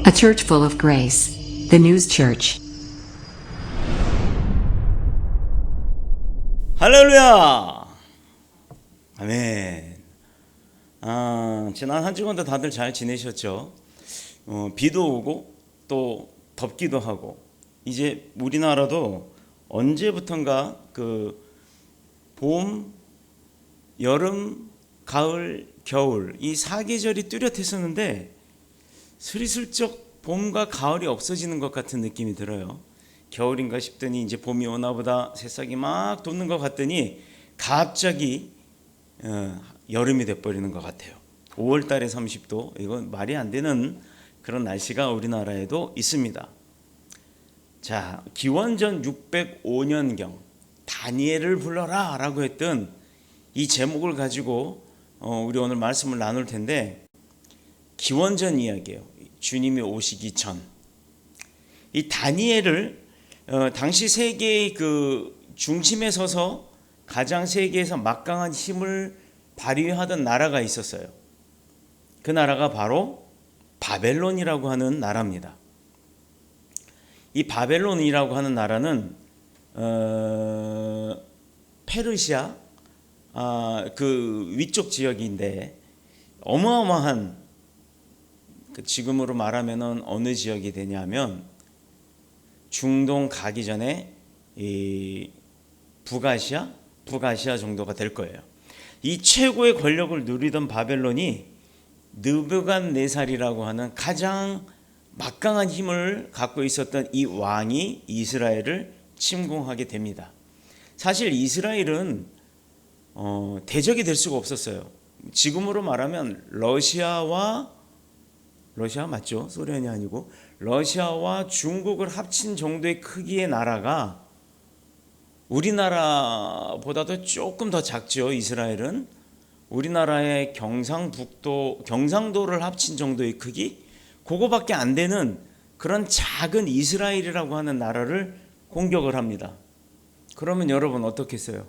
A church full of grace. The News Church. 할렐루야! 아멘. 지난 한 주간도 다들 잘 지내셨죠? 비도 오고 또 덥기도 하고, 이제 우리나라도 언제부턴가 봄, 여름, 가을, 겨울 이 사계절이 뚜렷했었는데 스리슬쩍 봄과 가을이 없어지는 것 같은 느낌이 들어요. 겨울인가 싶더니 이제 봄이 오나 보다 새싹이 막 돋는 것 같더니 갑자기 여름이 돼버리는 것 같아요. 5월 달에 30도, 이건 말이 안 되는 그런 날씨가 우리나라에도 있습니다. 자, 기원전 605년경 다니엘을 불러라 라고 했던 이 제목을 가지고 우리 오늘 말씀을 나눌 텐데, 기원전 이야기예요. 주님이 오시기 전. 이 다니엘을 당시 세계의 중심에 서서 가장 세계에서 막강한 힘을 발휘하던 나라가 있었어요. 그 나라가 바로 바벨론이라고 하는 나라입니다. 이 바벨론이라고 하는 나라는 페르시아 위쪽 지역인데, 어마어마한, 지금으로 말하면 어느 지역이 되냐면 중동 가기 전에 이 북아시아 정도가 될 거예요. 이 최고의 권력을 누리던 바벨론이 느부갓네살이라고 하는 가장 막강한 힘을 갖고 있었던 이 왕이 이스라엘을 침공하게 됩니다. 사실 이스라엘은 대적이 될 수가 없었어요. 지금으로 말하면 러시아 맞죠? 소련이 아니고 러시아와 중국을 합친 정도의 크기의 나라가 우리나라보다도 조금 더 작죠. 이스라엘은 우리나라의 경상도를 합친 정도의 크기, 그거밖에 안 되는 그런 작은 이스라엘이라고 하는 나라를 공격을 합니다. 그러면 여러분 어떻겠어요?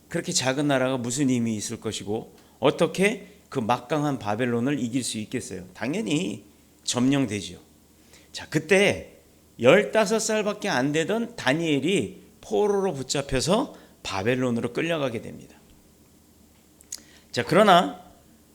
그렇게 작은 나라가 무슨 힘이 있을 것이고 어떻게 그 막강한 바벨론을 이길 수 있겠어요? 당연히 점령되죠. 자, 그때 15살밖에 안 되던 다니엘이 포로로 붙잡혀서 바벨론으로 끌려가게 됩니다. 자, 그러나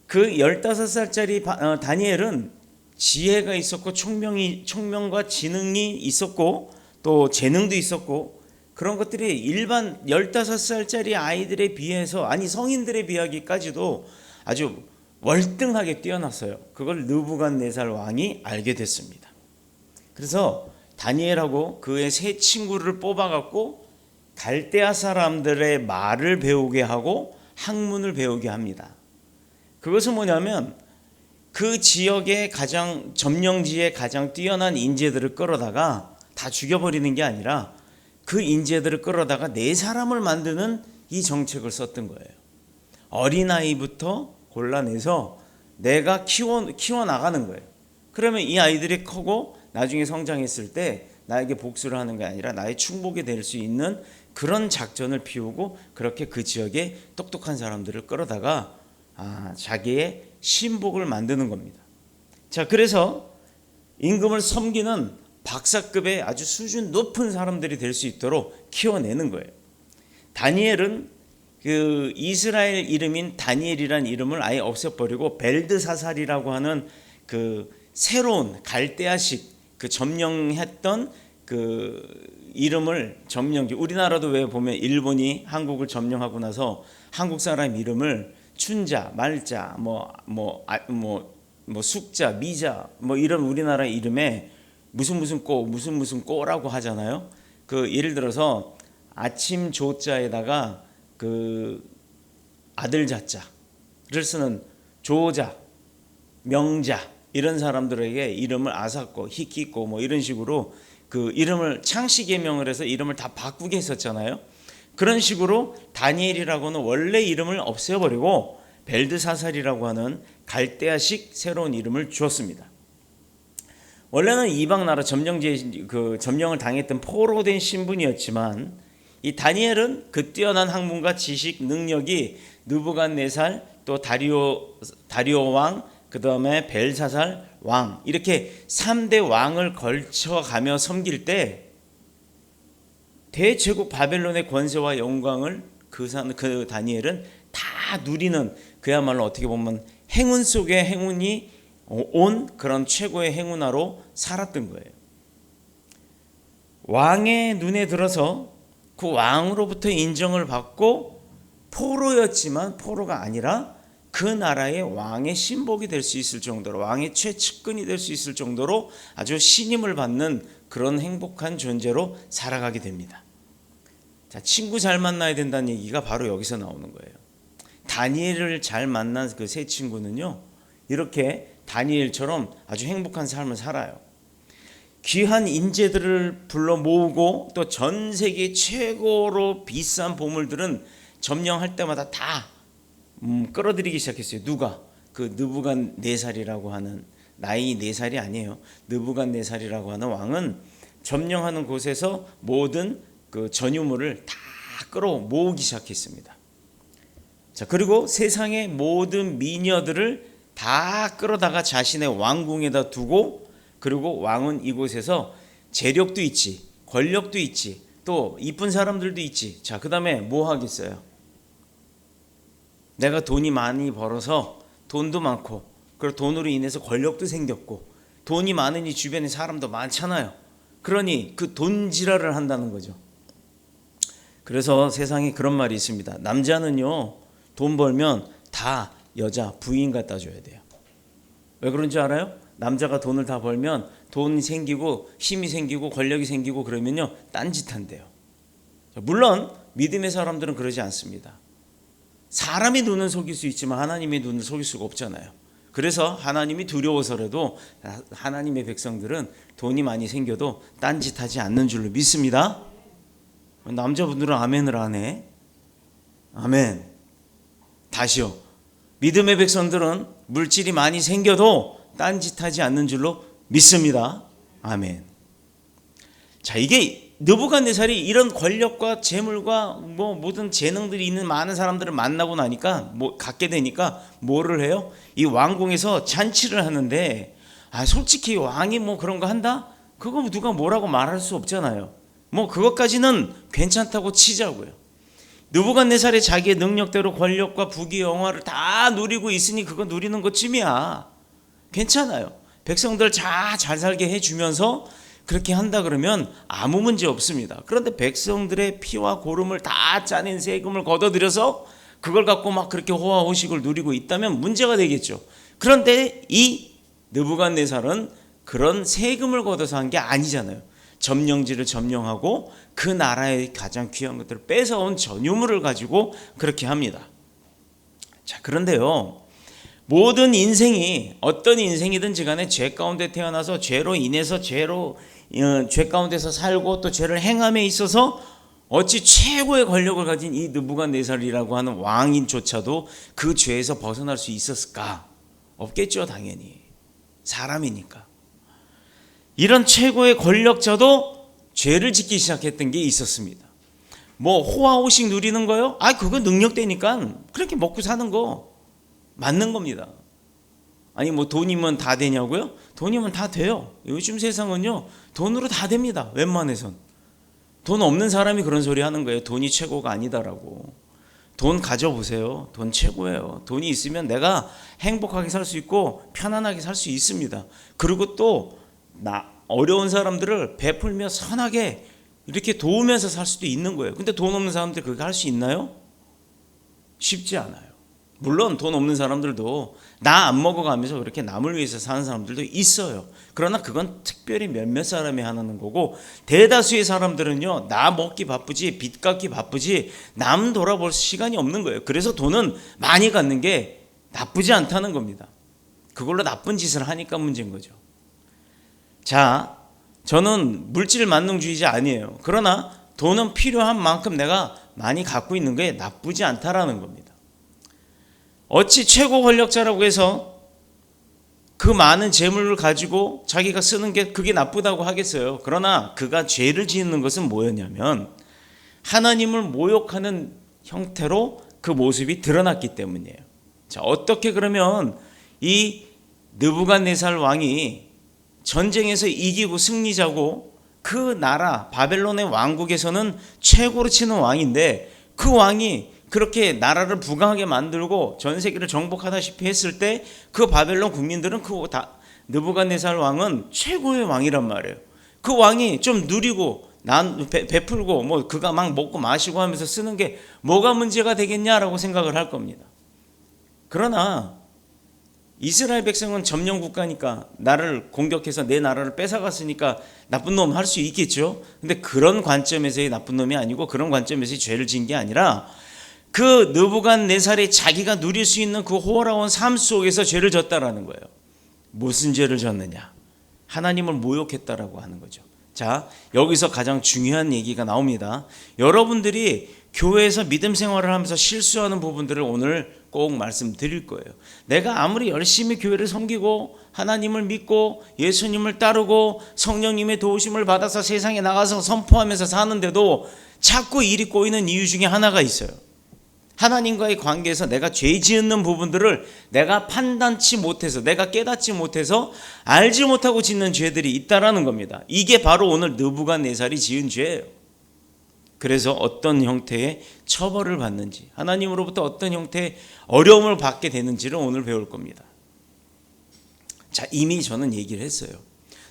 그 15살짜리 다니엘은 지혜가 있었고 총명과 지능이 있었고 또 재능도 있었고, 그런 것들이 일반 15살짜리 아이들에 비해서, 아니 성인들에 비하기까지도 아주 월등하게 뛰어났어요. 그걸 느부갓네살 왕이 알게 됐습니다. 그래서 다니엘하고 그의 세 친구를 뽑아갖고 갈대아 사람들의 말을 배우게 하고 학문을 배우게 합니다. 그것은 뭐냐면 그 지역의 가장 점령지에 가장 뛰어난 인재들을 끌어다가 다 죽여버리는 게 아니라 그 인재들을 끌어다가 네 사람을 만드는 이 정책을 썼던 거예요. 어린아이부터 골라내서 내가 키워나가는 거예요. 그러면 이 아이들이 크고 나중에 성장했을 때 나에게 복수를 하는 게 아니라 나의 축복이 될 수 있는 그런 작전을 피우고, 그렇게 그 지역에 똑똑한 사람들을 끌어다가 자기의 신복을 만드는 겁니다. 자, 그래서 임금을 섬기는 박사급의 아주 수준 높은 사람들이 될 수 있도록 키워내는 거예요. 다니엘은 그 이스라엘 이름인 다니엘이란 이름을 아예 없애버리고 벨드사살이라고 하는 그 새로운 갈대아식 점령했던 이름을 우리나라도 왜 보면 일본이 한국을 점령하고 나서 한국 사람 이름을 춘자, 말자, 숙자, 미자 이런 우리나라 이름에 무슨 꼬라고 하잖아요. 예를 들어서 아침 조자에다가 아들 자자를 쓰는 조자, 명자, 이런 사람들에게 이름을 아사코, 히키코 이런 식으로 이름을 창씨 개명을 해서 이름을 다 바꾸게 했었잖아요. 그런 식으로 다니엘이라고는 원래 이름을 없애버리고 벨드사살이라고 하는 갈대아식 새로운 이름을 주었습니다. 원래는 이방 나라 점령을 당했던 포로된 신분이었지만, 이 다니엘은 그 뛰어난 학문과 지식 능력이 느부갓네살 또 다리오 왕 그 다음에 벨사살 왕, 이렇게 3대 왕을 걸쳐가며 섬길 때 대제국 바벨론의 권세와 영광을 그 다니엘은 다 누리는, 그야말로 어떻게 보면 행운 속에 행운이 온 그런 최고의 행운아로 살았던 거예요. 왕의 눈에 들어서 그 왕으로부터 인정을 받고 포로였지만 포로가 아니라 그 나라의 왕의 신복이 될 수 있을 정도로, 왕의 최측근이 될 수 있을 정도로 아주 신임을 받는 그런 행복한 존재로 살아가게 됩니다. 자, 친구 잘 만나야 된다는 얘기가 바로 여기서 나오는 거예요. 다니엘을 잘 만난 그 세 친구는요, 이렇게 다니엘처럼 아주 행복한 삶을 살아요. 귀한 인재들을 불러 모으고 또 전 세계 최고로 비싼 보물들은 점령할 때마다 다 끌어들이기 시작했어요. 누가? 그 느부갓네살이라고 하는, 나이 4살이 아니에요. 느부갓네살이라고 하는 왕은 점령하는 곳에서 모든 그 전유물을 다 끌어 모으기 시작했습니다. 자, 그리고 세상의 모든 미녀들을 다 끌어다가 자신의 왕궁에다 두고, 그리고 왕은 이곳에서 재력도 있지, 권력도 있지, 또 이쁜 사람들도 있지. 자, 그 다음에 뭐 하겠어요? 내가 돈이 많이 벌어서 돈도 많고, 그리고 돈으로 인해서 권력도 생겼고, 돈이 많으니 주변에 사람도 많잖아요. 그러니 그 돈지랄을 한다는 거죠. 그래서 세상에 그런 말이 있습니다. 남자는요, 돈 벌면 다 여자 부인 갖다 줘야 돼요. 왜 그런지 알아요? 남자가 돈을 다 벌면 돈이 생기고 힘이 생기고 권력이 생기고 그러면요, 딴짓한대요. 물론 믿음의 사람들은 그러지 않습니다. 사람의 눈은 속일 수 있지만 하나님의 눈을 속일 수가 없잖아요. 그래서 하나님이 두려워서라도 하나님의 백성들은 돈이 많이 생겨도 딴짓하지 않는 줄로 믿습니다. 남자분들은 아멘을 안 해. 아멘. 다시요. 믿음의 백성들은 물질이 많이 생겨도 딴짓하지 않는 줄로 믿습니다. 아멘. 자, 이게 느부갓네살이 이런 권력과 재물과 뭐 모든 재능들이 있는 많은 사람들을 만나고 나니까 갖게 되니까 뭐를 해요? 이 왕궁에서 잔치를 하는데, 솔직히 왕이 뭐 그런 거 한다? 그거 누가 뭐라고 말할 수 없잖아요. 뭐 그것까지는 괜찮다고 치자고요. 느부갓네살이 자기의 능력대로 권력과 부귀 영화를 다 누리고 있으니 그거 누리는 것쯤이야. 괜찮아요. 백성들 잘 살게 해주면서 그렇게 한다 그러면 아무 문제 없습니다. 그런데 백성들의 피와 고름을 다 짜낸 세금을 걷어들여서 그걸 갖고 막 그렇게 호화호식을 누리고 있다면 문제가 되겠죠. 그런데 이 느부갓네살은 그런 세금을 걷어서 한 게 아니잖아요. 점령지를 점령하고 그 나라의 가장 귀한 것들을 뺏어온 전유물을 가지고 그렇게 합니다. 자, 그런데요, 모든 인생이 어떤 인생이든지 간에 죄 가운데 태어나서 죄로 인해서 죄 가운데서 살고 또 죄를 행함에 있어서 어찌 최고의 권력을 가진 이 느부갓네살이라고 하는 왕인조차도 그 죄에서 벗어날 수 있었을까? 없겠죠, 당연히. 사람이니까. 이런 최고의 권력자도 죄를 짓기 시작했던 게 있었습니다. 뭐 호화호식 누리는 거요? 그거 능력되니까 그렇게 먹고 사는 거 맞는 겁니다. 아니 뭐 돈이면 다 되냐고요? 돈이면 다 돼요. 요즘 세상은요, 돈으로 다 됩니다. 웬만해선. 돈 없는 사람이 그런 소리 하는 거예요. 돈이 최고가 아니다라고. 돈 가져보세요. 돈 최고예요. 돈이 있으면 내가 행복하게 살 수 있고 편안하게 살 수 있습니다. 그리고 또 어려운 사람들을 베풀며 선하게 이렇게 도우면서 살 수도 있는 거예요. 근데 돈 없는 사람들 그렇게 할 수 있나요? 쉽지 않아요. 물론 돈 없는 사람들도 나 안 먹어가면서 그렇게 남을 위해서 사는 사람들도 있어요. 그러나 그건 특별히 몇몇 사람이 하는 거고, 대다수의 사람들은요, 나 먹기 바쁘지 빚 갚기 바쁘지 남 돌아볼 시간이 없는 거예요. 그래서 돈은 많이 갖는 게 나쁘지 않다는 겁니다. 그걸로 나쁜 짓을 하니까 문제인 거죠. 자, 저는 물질 만능주의자 아니에요. 그러나 돈은 필요한 만큼 내가 많이 갖고 있는 게 나쁘지 않다라는 겁니다. 어찌 최고 권력자라고 해서 그 많은 재물을 가지고 자기가 쓰는 게 그게 나쁘다고 하겠어요. 그러나 그가 죄를 짓는 것은 뭐였냐면 하나님을 모욕하는 형태로 그 모습이 드러났기 때문이에요. 자, 어떻게 그러면 이 느부갓네살 왕이 전쟁에서 이기고 승리자고 그 나라 바벨론의 왕국에서는 최고로 치는 왕인데 그 왕이 그렇게 나라를 부강하게 만들고 전 세계를 정복하다시피 했을 때 그 바벨론 국민들은 느부갓네살 왕은 최고의 왕이란 말이에요. 그 왕이 좀 누리고 베풀고 뭐 그가 막 먹고 마시고 하면서 쓰는 게 뭐가 문제가 되겠냐라고 생각을 할 겁니다. 그러나 이스라엘 백성은 점령 국가니까 나를 공격해서 내 나라를 뺏어갔으니까 나쁜 놈 할 수 있겠죠. 근데 그런 관점에서의 나쁜 놈이 아니고 그런 관점에서의 죄를 지은 게 아니라 그 느부갓네살이 자기가 누릴 수 있는 그 호화로운 삶 속에서 죄를 졌다라는 거예요. 무슨 죄를 졌느냐? 하나님을 모욕했다라고 하는 거죠. 자, 여기서 가장 중요한 얘기가 나옵니다. 여러분들이 교회에서 믿음 생활을 하면서 실수하는 부분들을 오늘 꼭 말씀드릴 거예요. 내가 아무리 열심히 교회를 섬기고 하나님을 믿고 예수님을 따르고 성령님의 도우심을 받아서 세상에 나가서 선포하면서 사는데도 자꾸 일이 꼬이는 이유 중에 하나가 있어요. 하나님과의 관계에서 내가 죄 지은 부분들을 내가 판단치 못해서 내가 깨닫지 못해서 알지 못하고 짓는 죄들이 있다라는 겁니다. 이게 바로 오늘 느부갓네살이 지은 죄예요. 그래서 어떤 형태의 처벌을 받는지 하나님으로부터 어떤 형태의 어려움을 받게 되는지를 오늘 배울 겁니다. 자, 이미 저는 얘기를 했어요.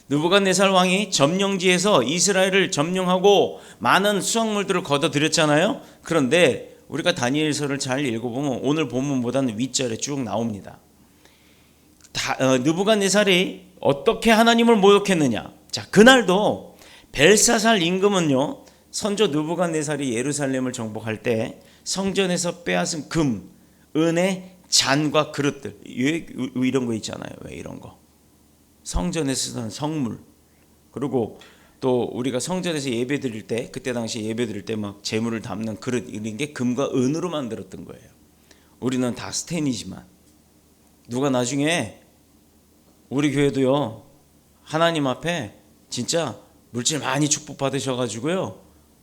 느부갓네살 왕이 점령지에서 이스라엘을 점령하고 많은 수확물들을 거둬들였잖아요. 그런데 우리가 다니엘서를 잘 읽어보면 오늘 본문보다는 윗절에 쭉 나옵니다. 느부갓네살이 어떻게 하나님을 모욕했느냐. 자, 그날도 벨사살 임금은요, 선조 느부갓네살이 예루살렘을 정복할 때 성전에서 빼앗은 금, 은의 잔과 그릇들, 이런 거 있잖아요. 왜 이런 거? 성전에 쓰던 성물, 그리고 또 우리가 성전에서 예배 드릴 때 그때 당시 예배 드릴 때 막 재물을 담는 그릇 이런 게 금과 은으로 만들었던 거예요. 우리는 다 스텐이지만 누가 나중에 우리 교회도요 하나님 앞에 진짜 물질 많이 축복 받으셔가지고요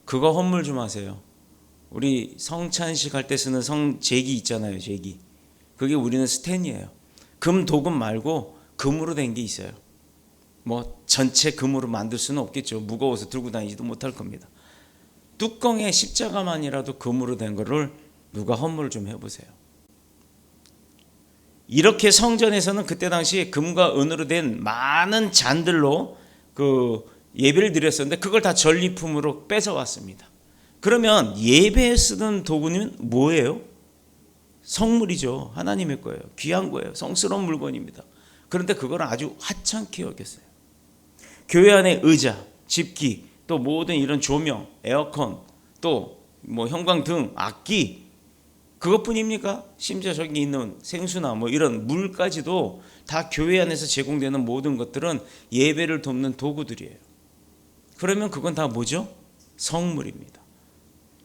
그거 헌물 좀 하세요. 우리 성찬식 할 때 쓰는 제기 있잖아요. 제기 그게 우리는 스텐이에요. 금 도금 말고 금으로 된 게 있어요. 뭐 전체 금으로 만들 수는 없겠죠. 무거워서 들고 다니지도 못할 겁니다. 뚜껑에 십자가만이라도 금으로 된 거를 누가 헌물 좀 해보세요. 이렇게 성전에서는 그때 당시 금과 은으로 된 많은 잔들로 그 예배를 드렸었는데 그걸 다 전리품으로 뺏어왔습니다. 그러면 예배에 쓰던 도구는 뭐예요? 성물이죠. 하나님의 거예요. 귀한 거예요. 성스러운 물건입니다. 그런데 그걸 아주 하찮게 여겼어요. 교회 안에 의자, 집기, 또 모든 이런 조명, 에어컨, 또 뭐 형광등, 악기 그것뿐입니까? 심지어 저기 있는 생수나 뭐 이런 물까지도 다 교회 안에서 제공되는 모든 것들은 예배를 돕는 도구들이에요. 그러면 그건 다 뭐죠? 성물입니다.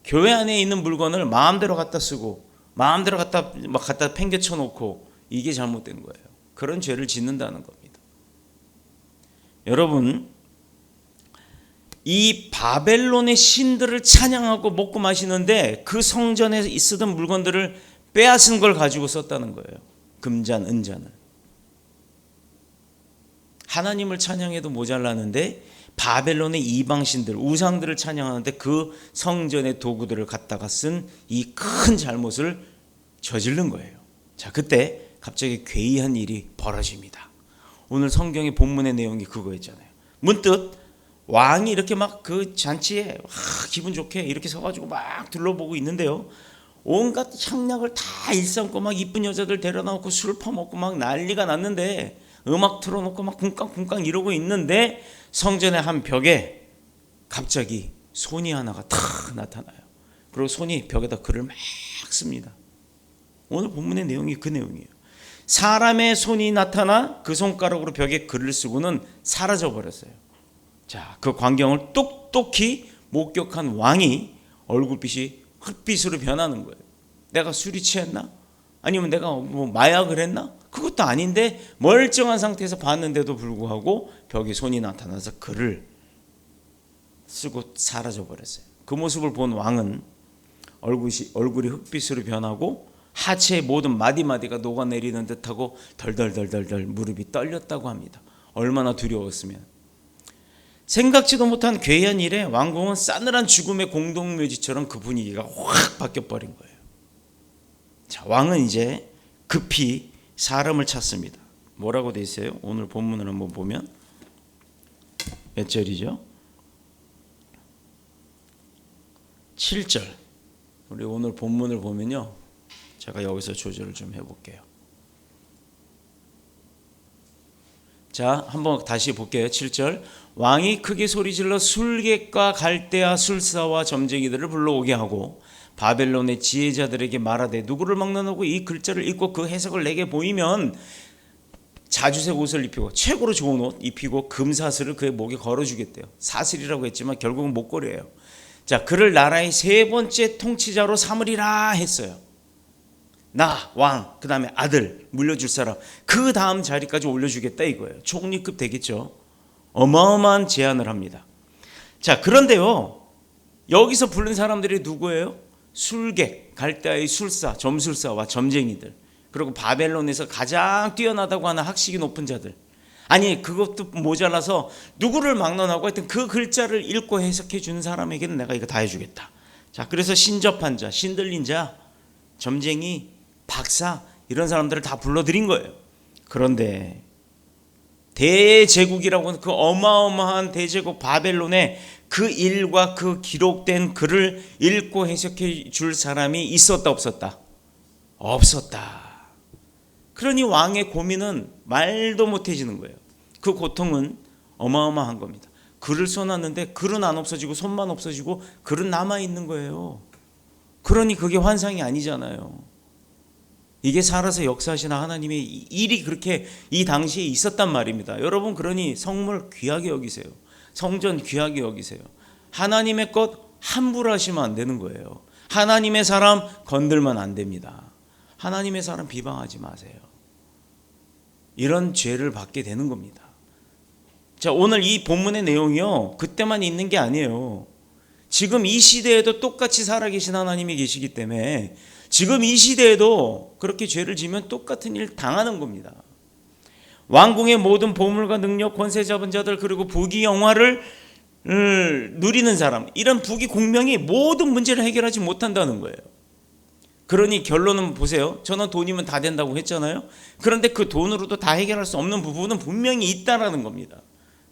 교회 안에 있는 물건을 마음대로 갖다 쓰고 마음대로 갖다 팽개쳐 놓고 이게 잘못된 거예요. 그런 죄를 짓는다는 겁니다. 여러분, 이 바벨론의 신들을 찬양하고 먹고 마시는데 그 성전에 쓰던 물건들을 빼앗은 걸 가지고 썼다는 거예요. 금잔, 은잔을. 하나님을 찬양해도 모자라는데 바벨론의 이방신들, 우상들을 찬양하는데 그 성전의 도구들을 갖다가 쓴 이 큰 잘못을 저지른 거예요. 자, 그때 갑자기 괴이한 일이 벌어집니다. 오늘 성경의 본문의 내용이 그거였잖아요. 문득 왕이 이렇게 막 그 잔치에 기분 좋게 이렇게 서가지고 막 둘러보고 있는데요. 온갖 향락을 다 일삼고 막 이쁜 여자들 데려다놓고 술 퍼먹고 막 난리가 났는데 음악 틀어놓고 막 쿵깡쿵깡 이러고 있는데 성전의 한 벽에 갑자기 손이 하나가 탁 나타나요. 그리고 손이 벽에다 글을 막 씁니다. 오늘 본문의 내용이 그 내용이에요. 사람의 손이 나타나 그 손가락으로 벽에 글을 쓰고는 사라져 버렸어요. 자, 그 광경을 똑똑히 목격한 왕이 얼굴빛이 흑빛으로 변하는 거예요. 내가 술이 취했나? 아니면 내가 뭐 마약을 했나? 그것도 아닌데 멀쩡한 상태에서 봤는데도 불구하고 벽에 손이 나타나서 글을 쓰고 사라져 버렸어요. 그 모습을 본 왕은 얼굴이 흑빛으로 변하고 하체의 모든 마디마디가 녹아내리는 듯하고 덜덜덜덜덜 무릎이 떨렸다고 합니다. 얼마나 두려웠으면. 생각지도 못한 괴이한 일에 왕궁은 싸늘한 죽음의 공동묘지처럼 그 분위기가 확 바뀌어버린 거예요. 자, 왕은 이제 급히 사람을 찾습니다. 뭐라고 돼 있어요? 오늘 본문을 한번 보면 몇 절이죠? 7절. 우리 오늘 본문을 보면요, 제가 여기서 조절을 좀 해볼게요. 자, 한번 다시 볼게요. 7절. 왕이 크게 소리질러 술객과 갈대아 술사와 점쟁이들을 불러오게 하고 바벨론의 지혜자들에게 말하되 누구를 막론하고 이 글자를 읽고 그 해석을 내게 보이면 자주색 옷을 입히고 최고로 좋은 옷 입히고 금사슬을 그의 목에 걸어주겠대요. 사슬이라고 했지만 결국은 목걸이에요. 자, 그를 나라의 세 번째 통치자로 삼으리라 했어요. 나, 왕, 그 다음에 아들, 물려줄 사람, 그 다음 자리까지 올려주겠다 이거예요. 총리급 되겠죠. 어마어마한 제안을 합니다. 자, 그런데요, 여기서 부른 사람들이 누구예요? 술객, 갈대아의 술사, 점술사와 점쟁이들, 그리고 바벨론에서 가장 뛰어나다고 하는 학식이 높은 자들. 아니, 그것도 모자라서 누구를 막론하고 하여튼 그 글자를 읽고 해석해 주는 사람에게는 내가 이거 다 해주겠다. 자, 그래서 신접한 자, 신들린 자, 점쟁이, 박사, 이런 사람들을 다 불러들인 거예요. 그런데 대제국이라고 하는 그 어마어마한 대제국 바벨론에 그 일과 그 기록된 글을 읽고 해석해 줄 사람이 있었다 없었다? 없었다. 그러니 왕의 고민은 말도 못해지는 거예요. 그 고통은 어마어마한 겁니다. 글을 써놨는데 글은 안 없어지고 손만 없어지고 글은 남아있는 거예요. 그러니 그게 환상이 아니잖아요. 이게 살아서 역사하시는 하나님의 일이 그렇게 이 당시에 있었단 말입니다. 여러분, 그러니 성물 귀하게 여기세요. 성전 귀하게 여기세요. 하나님의 것 함부로 하시면 안 되는 거예요. 하나님의 사람 건들면 안 됩니다. 하나님의 사람 비방하지 마세요. 이런 죄를 받게 되는 겁니다. 자, 오늘 이 본문의 내용이요, 그때만 있는 게 아니에요. 지금 이 시대에도 똑같이 살아계신 하나님이 계시기 때문에 지금 이 시대에도 그렇게 죄를 지면 똑같은 일 당하는 겁니다. 왕궁의 모든 보물과 능력, 권세 잡은 자들, 그리고 부귀 영화를 누리는 사람, 이런 부귀 공명이 모든 문제를 해결하지 못한다는 거예요. 그러니 결론은 보세요. 저는 돈이면 다 된다고 했잖아요. 그런데 그 돈으로도 다 해결할 수 없는 부분은 분명히 있다라는 겁니다.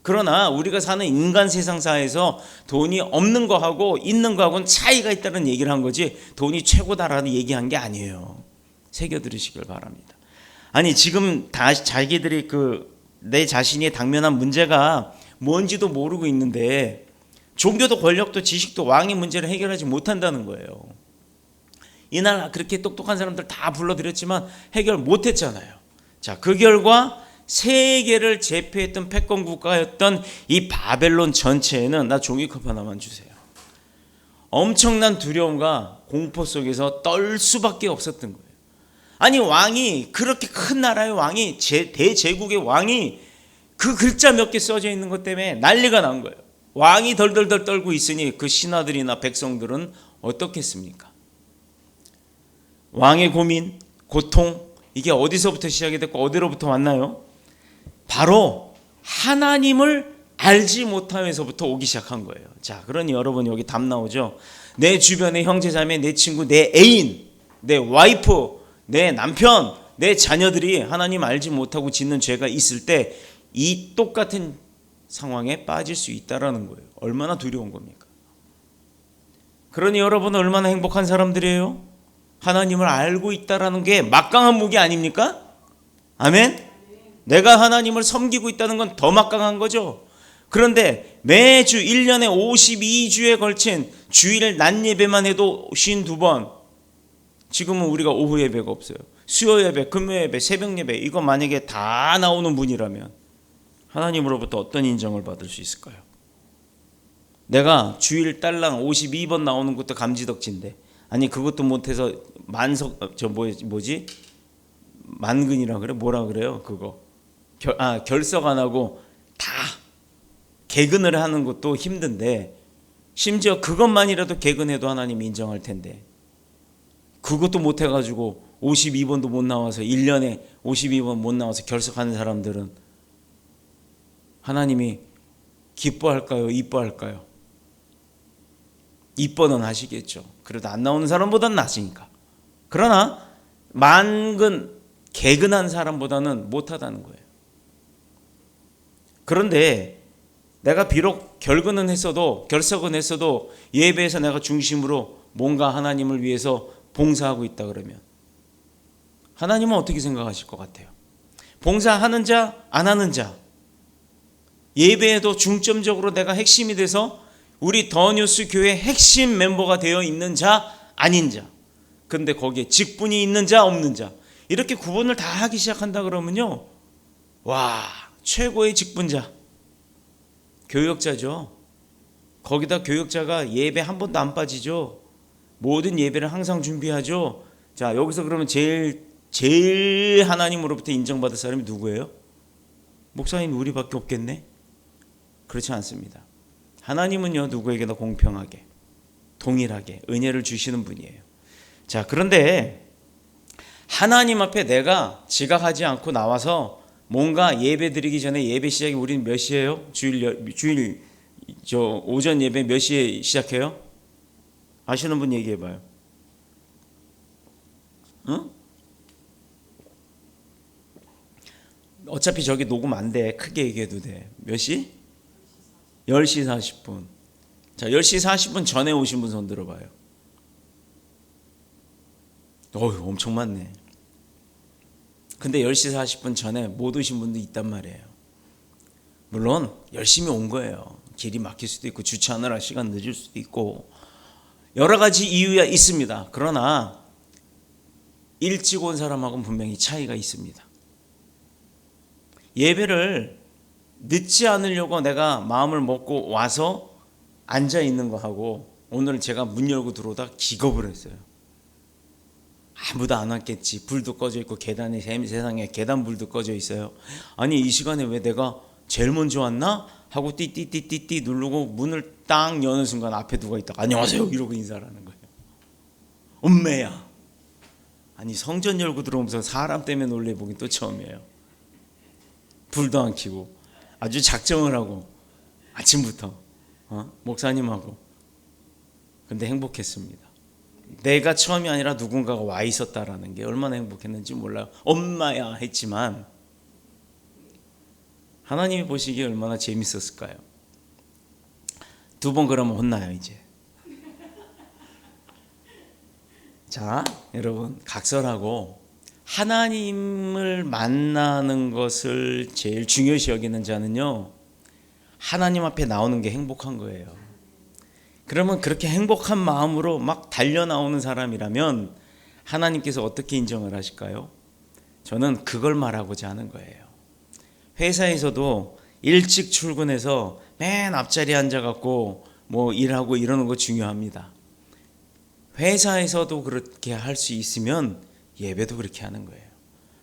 그러나 우리가 사는 인간 세상사에서 돈이 없는 거하고 있는 거하고는 차이가 있다는 얘기를 한 거지, 돈이 최고다라는 얘기한 게 아니에요. 새겨 들으시길 바랍니다. 아니, 지금 다 자기들이 내 자신이 당면한 문제가 뭔지도 모르고 있는데 종교도 권력도 지식도 왕의 문제를 해결하지 못한다는 거예요. 이날 그렇게 똑똑한 사람들 다 불러들였지만 해결 못했잖아요. 자, 그 결과 세계를 제패했던 패권 국가였던 이 바벨론 전체에는, 나 종이컵 하나만 주세요, 엄청난 두려움과 공포 속에서 떨 수밖에 없었던 거예요. 아니, 왕이, 그렇게 큰 나라의 왕이, 대제국의 왕이 그 글자 몇 개 써져 있는 것 때문에 난리가 난 거예요. 왕이 덜덜덜 떨고 있으니 그 신하들이나 백성들은 어떻겠습니까? 왕의 고민, 고통, 이게 어디서부터 시작이 됐고 어디로부터 왔나요? 바로 하나님을 알지 못하면서부터 오기 시작한 거예요. 자, 그러니 여러분, 여기 답 나오죠. 내 주변의 형제자매, 내 친구, 내 애인, 내 와이프, 내 남편, 내 자녀들이 하나님 알지 못하고 짓는 죄가 있을 때 이 똑같은 상황에 빠질 수 있다라는 거예요. 얼마나 두려운 겁니까? 그러니 여러분은 얼마나 행복한 사람들이에요? 하나님을 알고 있다라는 게 막강한 무기 아닙니까? 아멘? 내가 하나님을 섬기고 있다는 건 더 막강한 거죠. 그런데 매주 1년에 52주에 걸친 주일 낮 예배만 해도 52번, 지금은 우리가 오후 예배가 없어요. 수요 예배, 금요 예배, 새벽 예배, 이거 만약에 다 나오는 분이라면 하나님으로부터 어떤 인정을 받을 수 있을까요? 내가 주일 딸랑 52번 나오는 것도 감지덕지인데, 아니 그것도 못해서 만근이라 그래? 뭐라 그래요? 그거 결석 안 하고 다 개근을 하는 것도 힘든데, 심지어 그것만이라도 개근해도 하나님 인정할 텐데 그것도 못해가지고 52번도 못 나와서 1년에 52번 못 나와서 결석하는 사람들은 하나님이 기뻐할까요? 이뻐할까요? 이뻐는 하시겠죠. 그래도 안 나오는 사람보다는 낫으니까. 그러나 개근한 사람보다는 못하다는 거예요. 그런데 내가 비록 결석은 했어도 예배에서 내가 중심으로 뭔가 하나님을 위해서 봉사하고 있다 그러면 하나님은 어떻게 생각하실 것 같아요? 봉사하는 자, 안 하는 자, 예배에도 중점적으로 내가 핵심이 돼서 우리 더 뉴스 교회 핵심 멤버가 되어 있는 자, 아닌 자, 근데 거기에 직분이 있는 자, 없는 자, 이렇게 구분을 다 하기 시작한다 그러면요, 와, 최고의 직분자, 교역자죠. 거기다 교역자가 예배 한 번도 안 빠지죠. 모든 예배를 항상 준비하죠. 자, 여기서 그러면 제일 하나님으로부터 인정받을 사람이 누구예요? 목사님 우리밖에 없겠네? 그렇지 않습니다. 하나님은요, 누구에게나 공평하게, 동일하게 은혜를 주시는 분이에요. 자, 그런데 하나님 앞에 내가 지각하지 않고 나와서 뭔가 예배 드리기 전에 예배 시작이 우리는 몇 시예요? 주일 오전 예배 몇 시에 시작해요? 아시는 분 얘기해 봐요. 응? 어차피 저기 녹음 안 돼. 크게 얘기해도 돼. 몇 시? 10시 40분. 자, 10시 40분 전에 오신 분 손 들어봐요. 어휴, 엄청 많네. 근데 10시 40분 전에 못 오신 분도 있단 말이에요. 물론 열심히 온 거예요. 길이 막힐 수도 있고 주차하느라 시간 늦을 수도 있고 여러 가지 이유가 있습니다. 그러나 일찍 온 사람하고는 분명히 차이가 있습니다. 예배를 늦지 않으려고 내가 마음을 먹고 와서 앉아 있는 거 하고 오늘 제가 문 열고 들어오다 기겁을 했어요. 아무도 안 왔겠지. 불도 꺼져 있고 계단에 세상에 계단 불도 꺼져 있어요. 아니 이 시간에 왜 내가 제일 먼저 왔나? 하고 띠띠띠띠띠 누르고 문을 딱 여는 순간 앞에 누가 있다가 안녕하세요 이러고 인사를 하는 거예요. 엄매야. 아니 성전 열고 들어오면서 사람 때문에 놀래보긴 또 처음이에요. 불도 안 켜고 아주 작정을 하고 아침부터 목사님하고. 근데 행복했습니다. 내가 처음이 아니라 누군가가 와 있었다라는 게 얼마나 행복했는지 몰라요. 엄마야 했지만 하나님이 보시기에 얼마나 재밌었을까요? 2번 그러면 혼나요 이제. 자, 여러분 각설하고 하나님을 만나는 것을 제일 중요시 여기는 자는요, 하나님 앞에 나오는 게 행복한 거예요. 그러면 그렇게 행복한 마음으로 막 달려 나오는 사람이라면 하나님께서 어떻게 인정을 하실까요? 저는 그걸 말하고자 하는 거예요. 회사에서도 일찍 출근해서 맨 앞자리에 앉아갖고 뭐 일하고 이러는 거 중요합니다. 회사에서도 그렇게 할 수 있으면 예배도 그렇게 하는 거예요.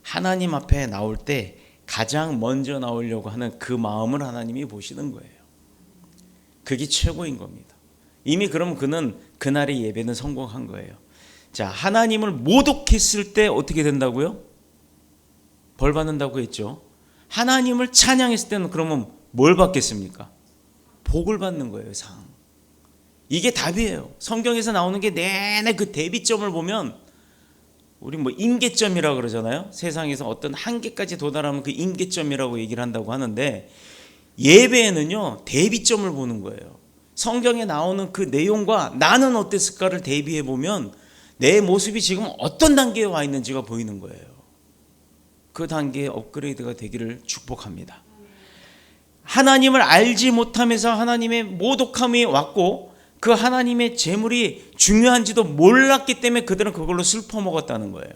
하나님 앞에 나올 때 가장 먼저 나오려고 하는 그 마음을 하나님이 보시는 거예요. 그게 최고인 겁니다. 이미 그럼 그는 그날의 예배는 성공한 거예요. 자, 하나님을 모독했을 때 어떻게 된다고요? 벌 받는다고 했죠. 하나님을 찬양했을 때는 그러면 뭘 받겠습니까? 복을 받는 거예요, 상. 이게 답이에요. 성경에서 나오는 게 내내 그 대비점을 보면 우리 뭐 임계점이라고 그러잖아요. 세상에서 어떤 한계까지 도달하면 그 임계점이라고 얘기를 한다고 하는데 예배에는요, 대비점을 보는 거예요. 성경에 나오는 그 내용과 나는 어땠을까를 대비해 보면 내 모습이 지금 어떤 단계에 와 있는지가 보이는 거예요. 그 단계의 업그레이드가 되기를 축복합니다. 하나님을 알지 못하면서 하나님의 모독함이 왔고 그 하나님의 재물이 중요한지도 몰랐기 때문에 그들은 그걸로 슬퍼 먹었다는 거예요.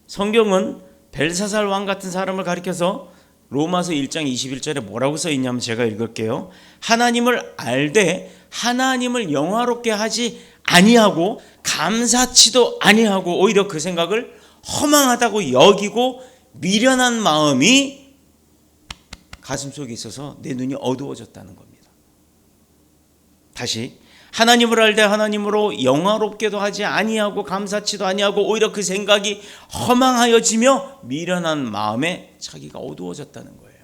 성경은 벨사살 왕 같은 사람을 가리켜서 로마서 1장 21절에 뭐라고 써 있냐면 제가 읽을게요. 하나님을 알되 하나님을 영화롭게 하지 아니하고 감사치도 아니하고 오히려 그 생각을 허망하다고 여기고 미련한 마음이 가슴속에 있어서 내 눈이 어두워졌다는 겁니다. 다시 하나님을 알되 하나님으로 영화롭게도 하지 아니하고 감사치도 아니하고 오히려 그 생각이 허망하여지며 미련한 마음에 자기가 어두워졌다는 거예요.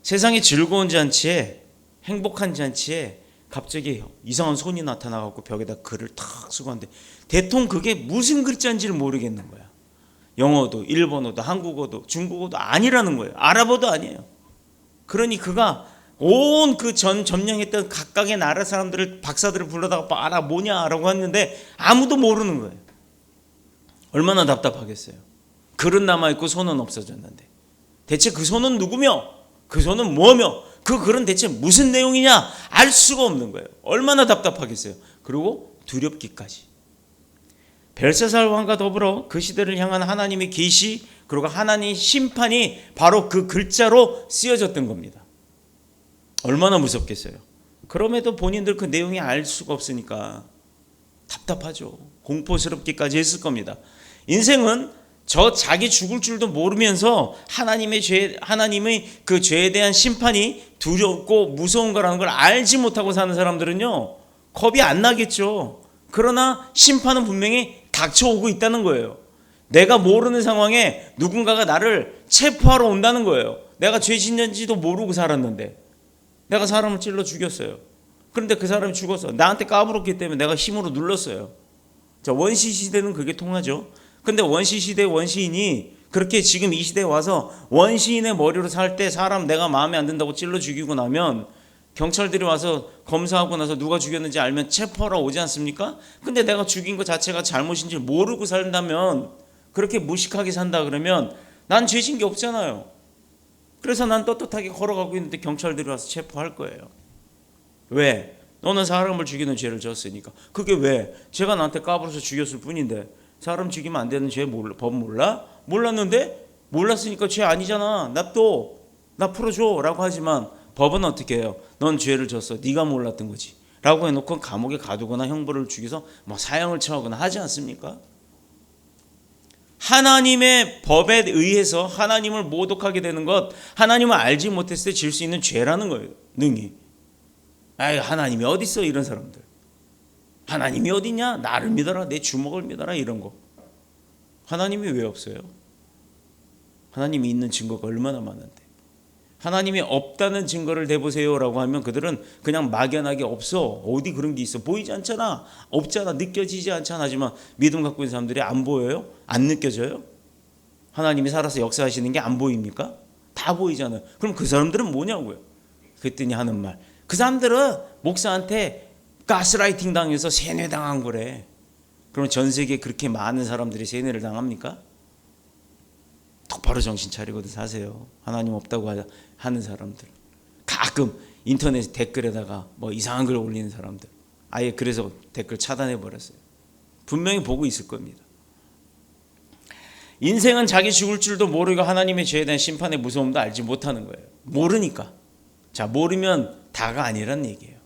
세상의 즐거운 잔치에, 행복한 잔치에 갑자기 이상한 손이 나타나갖고 벽에다 글을 탁 쓰고 하는데 대통령 그게 무슨 글자인지를 모르겠는 거야. 영어도 일본어도 한국어도 중국어도 아니라는 거예요. 아랍어도 아니에요. 그러니 그가 온 그 점령했던 각각의 나라 사람들을, 박사들을 불러다가 알아 뭐냐라고 했는데 아무도 모르는 거예요. 얼마나 답답하겠어요. 글은 남아있고 손은 없어졌는데 대체 그 손은 누구며 그 손은 뭐며 그 글은 대체 무슨 내용이냐 알 수가 없는 거예요. 얼마나 답답하겠어요. 그리고 두렵기까지. 벨사살 왕과 더불어 그 시대를 향한 하나님의 계시 그리고 하나님의 심판이 바로 그 글자로 쓰여졌던 겁니다. 얼마나 무섭겠어요. 그럼에도 본인들 그 내용이 알 수가 없으니까 답답하죠. 공포스럽기까지 했을 겁니다. 인생은 저 자기 죽을 줄도 모르면서 하나님의 그 죄에 대한 심판이 두렵고 무서운 거라는 걸 알지 못하고 사는 사람들은요, 겁이 안 나겠죠. 그러나 심판은 분명히 닥쳐오고 있다는 거예요. 내가 모르는 상황에 누군가가 나를 체포하러 온다는 거예요. 내가 죄 짓는지도 모르고 살았는데 내가 사람을 찔러 죽였어요. 그런데 그 사람이 죽었어. 나한테 까불었기 때문에 내가 힘으로 눌렀어요. 자, 원시 시대는 그게 통하죠. 근데 원시 시대 원시인이 그렇게 지금 이 시대에 와서 원시인의 머리로 살 때 사람 내가 마음에 안 든다고 찔러 죽이고 나면 경찰들이 와서 검사하고 나서 누가 죽였는지 알면 체포하러 오지 않습니까? 근데 내가 죽인 것 자체가 잘못인지 모르고 산다면, 그렇게 무식하게 산다 그러면 난 죄 진 게 없잖아요. 그래서 난 떳떳하게 걸어가고 있는데 경찰들이 와서 체포할 거예요. 왜? 너는 사람을 죽이는 죄를 졌으니까. 그게 왜? 제가 나한테 까불어서 죽였을 뿐인데 사람 죽이면 안 되는 법 몰라? 몰랐는데? 몰랐으니까 죄 아니잖아. 나 풀어줘 라고 하지만 법은 어떻게 해요? 넌 죄를 졌어. 네가 몰랐던 거지 라고 해놓고 감옥에 가두거나 형벌을 죽여서 사형을 처하거나 하지 않습니까? 하나님의 법에 의해서 하나님을 모독하게 되는 것, 하나님을 알지 못했을 때 질 수 있는 죄라는 거예요. 능히. 하나님이 어디 있어 이런 사람들. 하나님이 어디냐? 나를 믿어라, 내 주먹을 믿어라, 이런 거. 하나님이 왜 없어요? 하나님이 있는 증거가 얼마나 많은데. 하나님이 없다는 증거를 대보세요라고 하면 그들은 그냥 막연하게 없어, 어디 그런 게 있어, 보이지 않잖아, 없잖아, 느껴지지 않잖아. 하지만 믿음 갖고 있는 사람들이 안 보여요? 안 느껴져요? 하나님이 살아서 역사하시는 게 안 보입니까? 다 보이잖아요. 그럼 그 사람들은 뭐냐고요? 그랬더니 하는 말, 그 사람들은 목사한테 가스라이팅 당해서 세뇌당한 거래. 그럼 전 세계에 그렇게 많은 사람들이 세뇌를 당합니까? 똑바로 정신 차리고 사세요. 하나님 없다고 하는 사람들. 가끔 인터넷 댓글에다가 이상한 글 올리는 사람들, 아예 그래서 댓글 차단해 버렸어요. 분명히 보고 있을 겁니다. 인생은 자기 죽을 줄도 모르고 하나님의 죄에 대한 심판의 무서움도 알지 못하는 거예요. 모르니까. 자, 모르면 다가 아니란 얘기예요.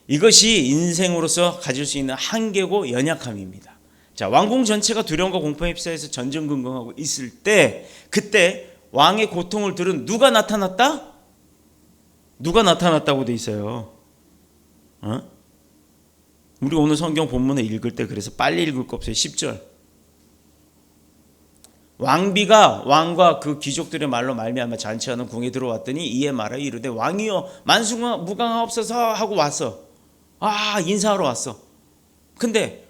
이것이 인생으로서 가질 수 있는 한계고 연약함입니다. 자, 왕궁 전체가 두려움과 공포에 휩싸여서 전전긍긍하고 있을 때, 그때 왕의 고통을 들은 누가 나타났다? 누가 나타났다고 돼 있어요. 우리 오늘 성경 본문에 읽을 때 그래서 빨리 읽을 거 없어요. 10절. 왕비가 왕과 그 귀족들의 말로 말미암아 잔치하는 궁에 들어왔더니 이에 말하여 이르되 왕이여 만수무강하옵소서 하고 왔어. 인사하러 왔어. 근데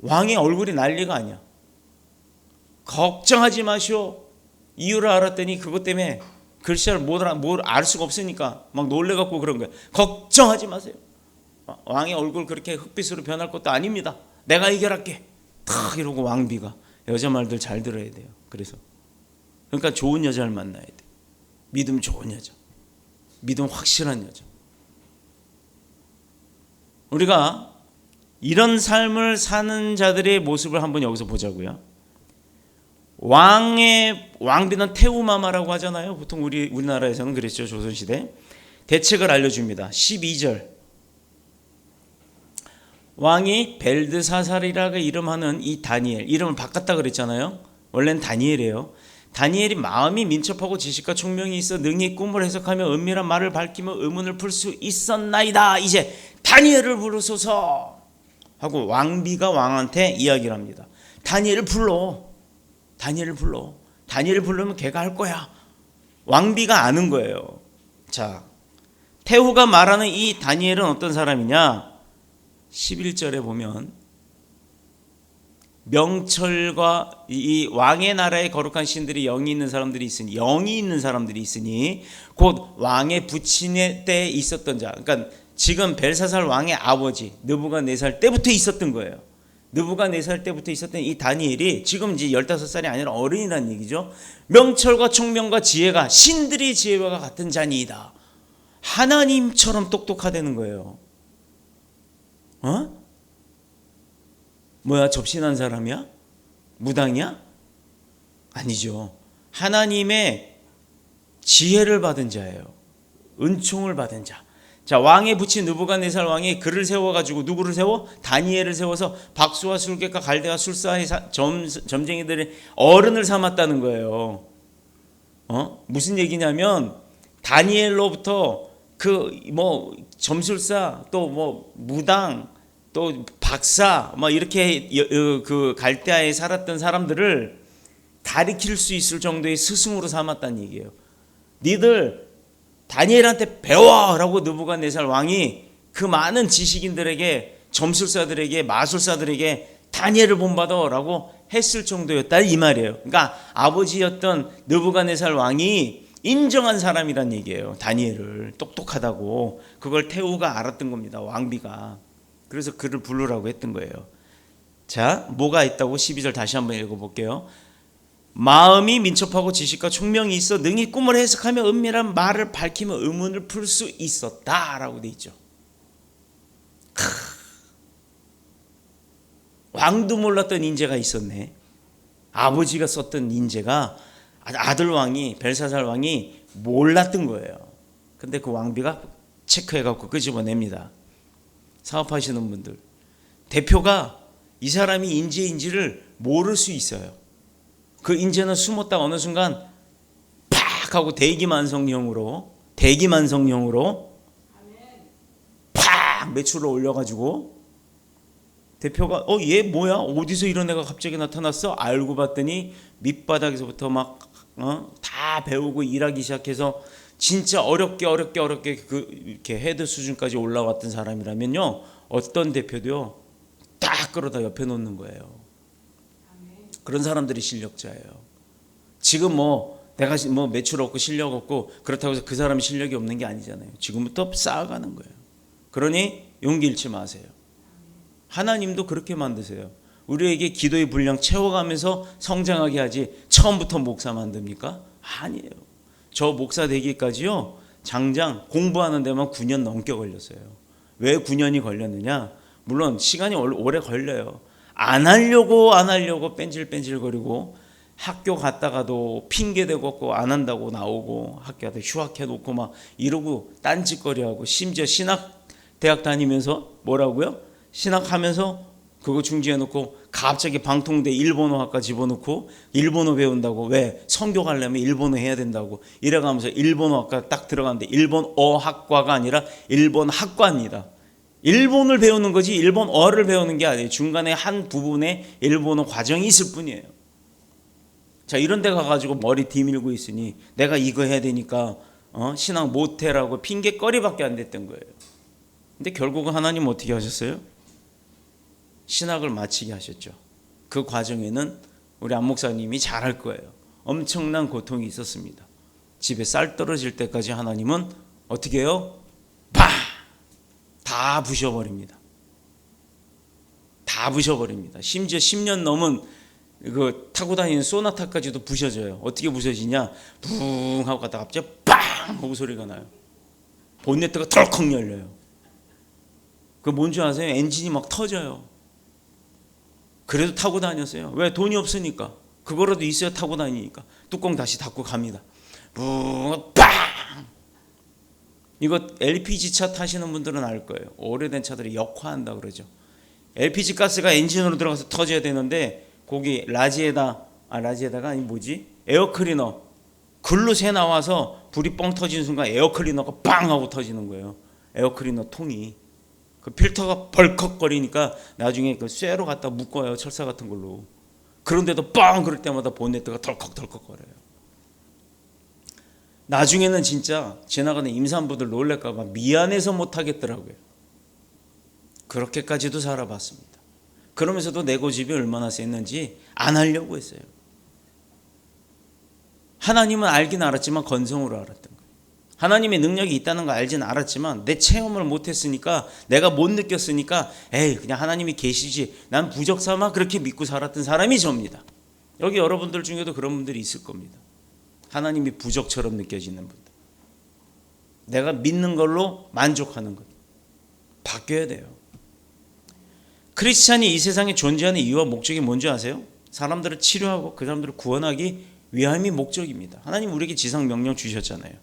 왕의 얼굴이 난리가 아니야. 걱정하지 마시오. 이유를 알았더니 그것 때문에 글씨를 뭘 알 수가 없으니까 막 놀래갖고 그런 거야. 걱정하지 마세요. 왕의 얼굴 그렇게 흑빛으로 변할 것도 아닙니다. 내가 해결할게. 탁 이러고 왕비가. 여자 말들 잘 들어야 돼요. 그러니까 좋은 여자를 만나야 돼. 믿음 좋은 여자. 믿음 확실한 여자. 우리가 이런 삶을 사는 자들의 모습을 한번 여기서 보자고요. 왕비는 태우마마라고 하잖아요. 보통 우리나라에서는 그랬죠. 조선시대. 대책을 알려줍니다. 12절. 왕이 벨드사살이라고 이름하는 이 다니엘, 이름을 바꿨다 그랬잖아요. 원래는 다니엘이에요. 다니엘이 마음이 민첩하고 지식과 총명이 있어 능히 꿈을 해석하며 은밀한 말을 밝히며 의문을 풀 수 있었나이다. 이제 다니엘을 부르소서 하고 왕비가 왕한테 이야기를 합니다. 다니엘을 불러. 다니엘을 부르면 걔가 할 거야. 왕비가 아는 거예요. 자, 태후가 말하는 이 다니엘은 어떤 사람이냐? 11절에 보면 명철과 이 왕의 나라에 거룩한 신들이 영이 있는 사람들이 있으니 곧 왕의 부친의 때에 있었던 자. 그러니까 지금 벨사살 왕의 아버지 느부갓네살 때부터 있었던 거예요. 느부갓네살 때부터 있었던 이 다니엘이 지금 이제 15살이 아니라 어른이라는 얘기죠. 명철과 총명과 지혜가 신들의 지혜와 같은 자니이다. 하나님처럼 똑똑하다는 거예요. 뭐야, 접신한 사람이야? 무당이야? 아니죠. 하나님의 지혜를 받은 자예요. 은총을 받은 자. 자, 왕의 부친 느부갓네살 왕이 그를 세워가지고 누구를 세워? 다니엘을 세워서 박수와 술객과 갈대와 술사의 점쟁이들의 어른을 삼았다는 거예요. 무슨 얘기냐면 다니엘로부터 점술사 또 무당 또 박사 이렇게 그 갈대아에 살았던 사람들을 가리킬 수 있을 정도의 스승으로 삼았다는 얘기예요. 니들 다니엘한테 배워라고 느부갓네살 왕이 그 많은 지식인들에게 점술사들에게 마술사들에게 다니엘을 본받아라고 했을 정도였다 이 말이에요. 그러니까 아버지였던 느부갓네살 왕이 인정한 사람이란 얘기예요. 다니엘을 똑똑하다고. 그걸 태후가 알았던 겁니다. 왕비가. 그래서 그를 부르라고 했던 거예요. 자, 뭐가 있다고 12절 다시 한번 읽어볼게요. 마음이 민첩하고 지식과 총명이 있어 능히 꿈을 해석하며 은밀한 말을 밝히며 의문을 풀 수 있었다라고 돼 있죠. 왕도 몰랐던 인재가 있었네. 아버지가 썼던 인재가 아들 왕이 벨사살 왕이 몰랐던 거예요. 근데 그 왕비가 체크해갖고 끄집어냅니다. 사업하시는 분들, 대표가 이 사람이 인재인지를 모를 수 있어요. 그 인재는 숨었다 어느 순간 팍 하고 대기만성형으로 팍 매출을 올려가지고 대표가 얘 뭐야? 어디서 이런 애가 갑자기 나타났어? 알고 봤더니 밑바닥에서부터 막 다 배우고 일하기 시작해서 진짜 어렵게 이렇게 헤드 수준까지 올라왔던 사람이라면요, 어떤 대표도요 딱 끌어다 옆에 놓는 거예요. 그런 사람들이 실력자예요. 지금 내가 매출 없고 실력 없고 그렇다고 해서 그 사람이 실력이 없는 게 아니잖아요. 지금부터 쌓아가는 거예요. 그러니 용기 잃지 마세요. 하나님도 그렇게 만드세요. 우리에게 기도의 분량 채워가면서 성장하게 하지 처음부터 목사 만듭니까? 아니에요. 저 목사 되기까지요, 장장 공부하는 데만 9년 넘게 걸렸어요. 왜 9년이 걸렸느냐? 물론 시간이 오래 걸려요. 안 하려고 뺀질뺀질거리고 학교 갔다가도 핑계대고 안 한다고 나오고 학교 가다 휴학해놓고 막 이러고 딴짓거리하고, 심지어 대학 다니면서 뭐라고요? 신학하면서 그거 중지해놓고 갑자기 방통대 일본어학과 집어넣고 일본어 배운다고. 왜? 선교 가려면 일본어 해야 된다고. 이래가면서 일본어학과 딱 들어갔는데 일본어학과가 아니라 일본학과입니다. 일본을 배우는 거지 일본어를 배우는 게 아니에요. 중간에 한 부분에 일본어 과정이 있을 뿐이에요. 자, 이런 데 가가지고 머리 뒤밀고 있으니 내가 이거 해야 되니까 신앙 못해라고 핑계거리밖에 안 됐던 거예요. 근데 결국은 하나님 어떻게 하셨어요? 신학을 마치게 하셨죠. 그 과정에는 우리 안 목사님이 잘할 거예요. 엄청난 고통이 있었습니다. 집에 쌀 떨어질 때까지 하나님은 어떻게 해요? 다 부셔버립니다. 다 부셔버립니다. 심지어 10년 넘은 그 타고 다니는 소나타까지도 부셔져요. 어떻게 부서지냐? 붕 하고 갔다가 갑자기 빵 하고 소리가 나요. 본네트가 덜컥 열려요. 그 뭔지 아세요? 엔진이 막 터져요. 그래도 타고 다녔어요. 왜? 돈이 없으니까. 그거라도 있어야 타고 다니니까. 뚜껑 다시 닫고 갑니다. 붕 빵! 이거 LPG 차 타시는 분들은 알 거예요. 오래된 차들이 역화한다 그러죠. LPG 가스가 엔진으로 들어가서 터져야 되는데 거기 라지에다가 아니 뭐지? 에어클리너 글로 새 나와서 불이 뻥 터지는 순간 에어클리너가 빵 하고 터지는 거예요. 에어클리너 통이. 그 필터가 벌컥거리니까 나중에 그 쇠로 갖다 묶어요. 철사 같은 걸로. 그런데도 빵 그럴 때마다 본네트가 덜컥덜컥거려요. 나중에는 진짜 지나가는 임산부들 놀랄까 봐 미안해서 못 하겠더라고요. 그렇게까지도 살아봤습니다. 그러면서도 내 고집이 얼마나 셌는지 안 하려고 했어요. 하나님은 알긴 알았지만 건성으로 알았던 거예요. 하나님의 능력이 있다는 거 알진 알았지만 내 체험을 못했으니까, 내가 못 느꼈으니까 에이 그냥 하나님이 계시지, 난 부적 삼아 그렇게 믿고 살았던 사람이 접니다. 여기 여러분들 중에도 그런 분들이 있을 겁니다. 하나님이 부적처럼 느껴지는 분들. 내가 믿는 걸로 만족하는 것. 바뀌어야 돼요. 크리스찬이 이 세상에 존재하는 이유와 목적이 뭔지 아세요? 사람들을 치료하고 그 사람들을 구원하기 위함이 목적입니다. 하나님 우리에게 지상 명령 주셨잖아요.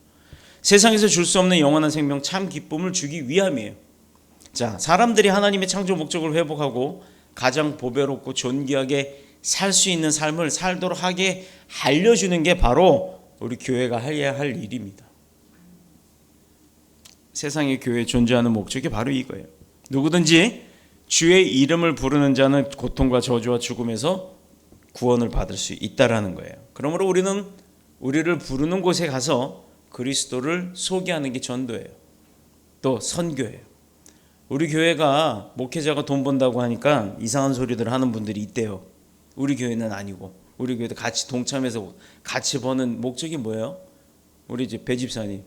세상에서 줄 수 없는 영원한 생명, 참 기쁨을 주기 위함이에요. 자, 사람들이 하나님의 창조 목적을 회복하고 가장 보배롭고 존귀하게 살 수 있는 삶을 살도록 하게 알려주는 게 바로 우리 교회가 해야 할 일입니다. 세상의 교회에 존재하는 목적이 바로 이거예요. 누구든지 주의 이름을 부르는 자는 고통과 저주와 죽음에서 구원을 받을 수 있다라는 거예요. 그러므로 우리는 우리를 부르는 곳에 가서 그리스도를 소개하는 게 전도예요. 또 선교예요. 우리 교회가 목회자가 돈 번다고 하니까 이상한 소리들 하는 분들이 있대요. 우리 교회는 아니고, 우리 교회도 같이 동참해서 같이 버는 목적이 뭐예요? 우리 이제 배 집사님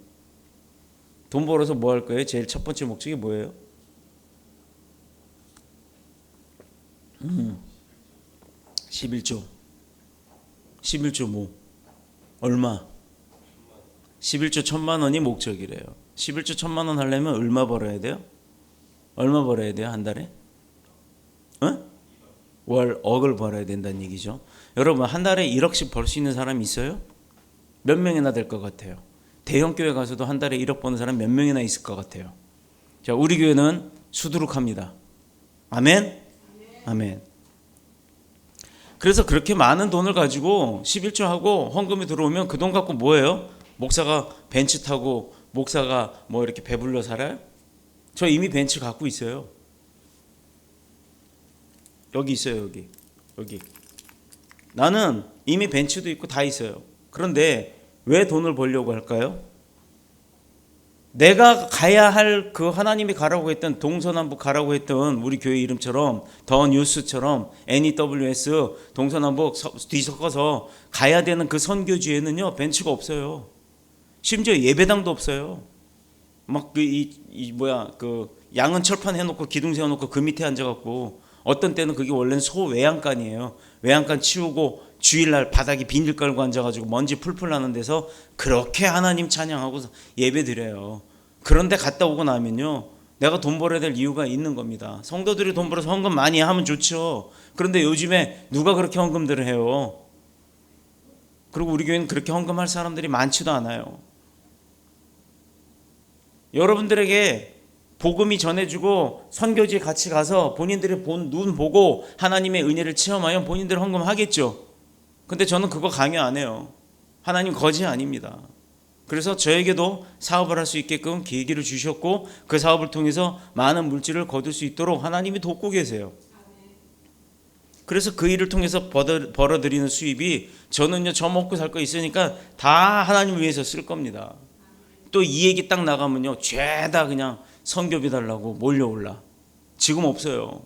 돈 벌어서 뭐 할 거예요? 제일 첫 번째 목적이 뭐예요? 11조 뭐? 얼마? 11조 1,000만 원이 목적이래요. 11조 1,000만 원 하려면 얼마 벌어야 돼요? 얼마 벌어야 돼요? 한 달에? 월 억을 벌어야 된다는 얘기죠. 여러분 한 달에 1억씩 벌 수 있는 사람이 있어요? 몇 명이나 될 것 같아요? 대형 교회 가서도 한 달에 1억 버는 사람 몇 명이나 있을 것 같아요? 자, 우리 교회는 수두룩합니다. 아멘? 아멘. 그래서 그렇게 많은 돈을 가지고 11조 하고 헌금이 들어오면 그 돈 갖고 뭐예요? 목사가 벤츠 타고 목사가 뭐 이렇게 배불러 살아요? 저 이미 벤츠 갖고 있어요. 여기 있어요. 여기. 나는 이미 벤츠도 있고 다 있어요. 그런데 왜 돈을 벌려고 할까요? 내가 가야 할 그 하나님이 가라고 했던 동서남북 가라고 했던 우리 교회 이름처럼 더 뉴스처럼 NEWS 동서남북 뒤섞어서 가야 되는 그 선교지에는요 벤츠가 없어요. 심지어 예배당도 없어요. 막 그 양은 철판 해놓고 기둥 세워놓고 그 밑에 앉아갖고, 어떤 때는 그게 원래는 소외양간이에요. 외양간 치우고 주일날 바닥에 비닐 깔고 앉아가지고 먼지 풀풀 나는 데서 그렇게 하나님 찬양하고 예배 드려요. 그런데 갔다 오고 나면요 내가 돈 벌어야 될 이유가 있는 겁니다. 성도들이 돈 벌어서 헌금 많이 하면 좋죠. 그런데 요즘에 누가 그렇게 헌금들을 해요? 그리고 우리 교회는 그렇게 헌금할 사람들이 많지도 않아요. 여러분들에게 복음이 전해주고 선교지에 같이 가서 본인들이 본 눈 보고 하나님의 은혜를 체험하면 본인들 헌금하겠죠. 근데 저는 그거 강요 안 해요. 하나님 거지 아닙니다. 그래서 저에게도 사업을 할 수 있게끔 계기를 주셨고 그 사업을 통해서 많은 물질을 거둘 수 있도록 하나님이 돕고 계세요. 그래서 그 일을 통해서 벌어들이는 수입이 저는요 저 먹고 살 거 있으니까 다 하나님을 위해서 쓸 겁니다. 또 이 얘기 딱 나가면요 죄다 그냥 선교비 달라고 몰려올라. 지금 없어요.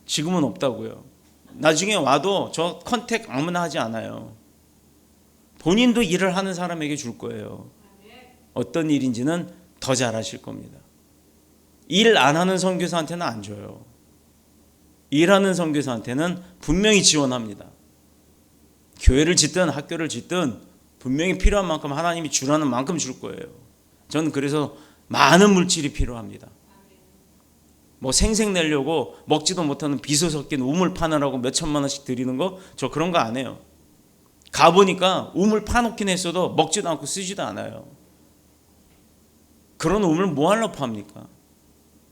지금은 없다고요. 나중에 와도 저 컨택 아무나 하지 않아요. 본인도 일을 하는 사람에게 줄 거예요. 어떤 일인지는 더 잘하실 겁니다. 일 안 하는 선교사한테는 안 줘요. 일하는 선교사한테는 분명히 지원합니다. 교회를 짓든 학교를 짓든 분명히 필요한 만큼 하나님이 주라는 만큼 줄 거예요. 저는 그래서 많은 물질이 필요합니다. 뭐 생색 내려고 먹지도 못하는 비소 섞인 우물 파느라고 몇 천만 원씩 드리는 거 저 그런 거 안 해요. 가보니까 우물 파놓긴 했어도 먹지도 않고 쓰지도 않아요. 그런 우물 뭐 하려고 팝니까?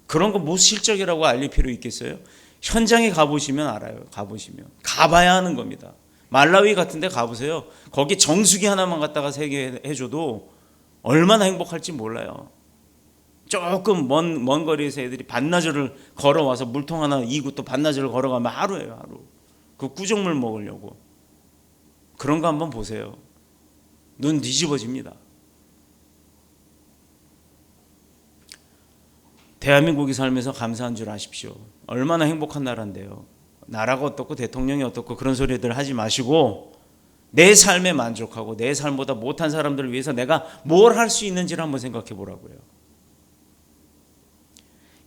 그런 거 뭐 실적이라고 알릴 필요 있겠어요? 현장에 가보시면 알아요. 가봐야 하는 겁니다. 말라위 같은 데 가보세요. 거기 정수기 하나만 갖다가 세게 해줘도 얼마나 행복할지 몰라요. 조금 먼 거리에서 애들이 반나절을 걸어와서 물통 하나 이고 또 반나절을 걸어가면 하루예요, 하루. 그 구정물 먹으려고. 그런 거 한번 보세요. 눈 뒤집어집니다. 대한민국이 살면서 감사한 줄 아십시오. 얼마나 행복한 나라인데요. 나라가 어떻고 대통령이 어떻고 그런 소리들 하지 마시고 내 삶에 만족하고 내 삶보다 못한 사람들을 위해서 내가 뭘 할 수 있는지를 한번 생각해 보라고요.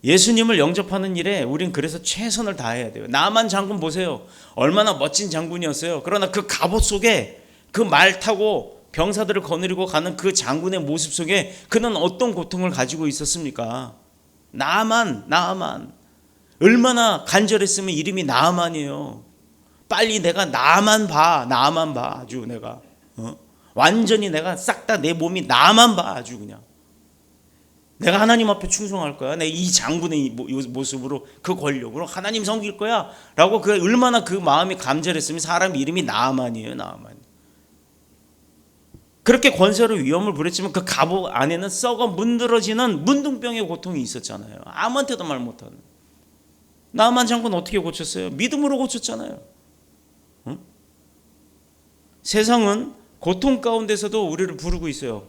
예수님을 영접하는 일에 우린 그래서 최선을 다해야 돼요. 나만 장군 보세요. 얼마나 멋진 장군이었어요. 그러나 그 갑옷 속에 그 말 타고 병사들을 거느리고 가는 그 장군의 모습 속에 그는 어떤 고통을 가지고 있었습니까? 나아만 얼마나 간절했으면 이름이 나아만이에요. 빨리 내가 나아만 봐 아주 내가 완전히 내가 싹 다 내 몸이 나아만 봐 아주 그냥 내가 하나님 앞에 충성할 거야. 내 이 장군의 모습으로 그 권력으로 하나님 섬길 거야 라고 그 얼마나 그 마음이 간절했으면 사람 이름이 나아만이에요. 나아만. 그렇게 권세로 위험을 부렸지만 그 갑옷 안에는 썩어 문드러지는 문둥병의 고통이 있었잖아요. 아무한테도 말 못하는. 나만 장군 어떻게 고쳤어요? 믿음으로 고쳤잖아요. 응? 세상은 고통 가운데서도 우리를 부르고 있어요.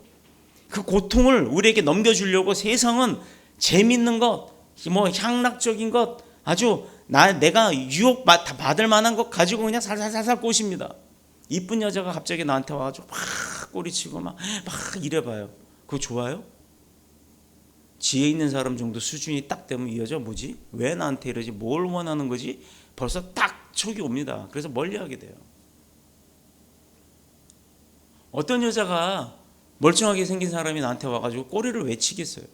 그 고통을 우리에게 넘겨주려고 세상은 재밌는 것, 뭐 향락적인 것, 아주 내가 유혹 받을 만한 것 가지고 그냥 살살살살 꼬십니다. 이쁜 여자가 갑자기 나한테 와가지고 막 꼬리치고 막 이래봐요. 그거 좋아요? 지혜 있는 사람 정도 수준이 딱 되면 이 여자 뭐지? 왜 나한테 이러지? 뭘 원하는 거지? 벌써 딱 촉이 옵니다. 그래서 멀리하게 돼요. 어떤 여자가 멀쩡하게 생긴 사람이 나한테 와가지고 꼬리를 왜 치겠어요?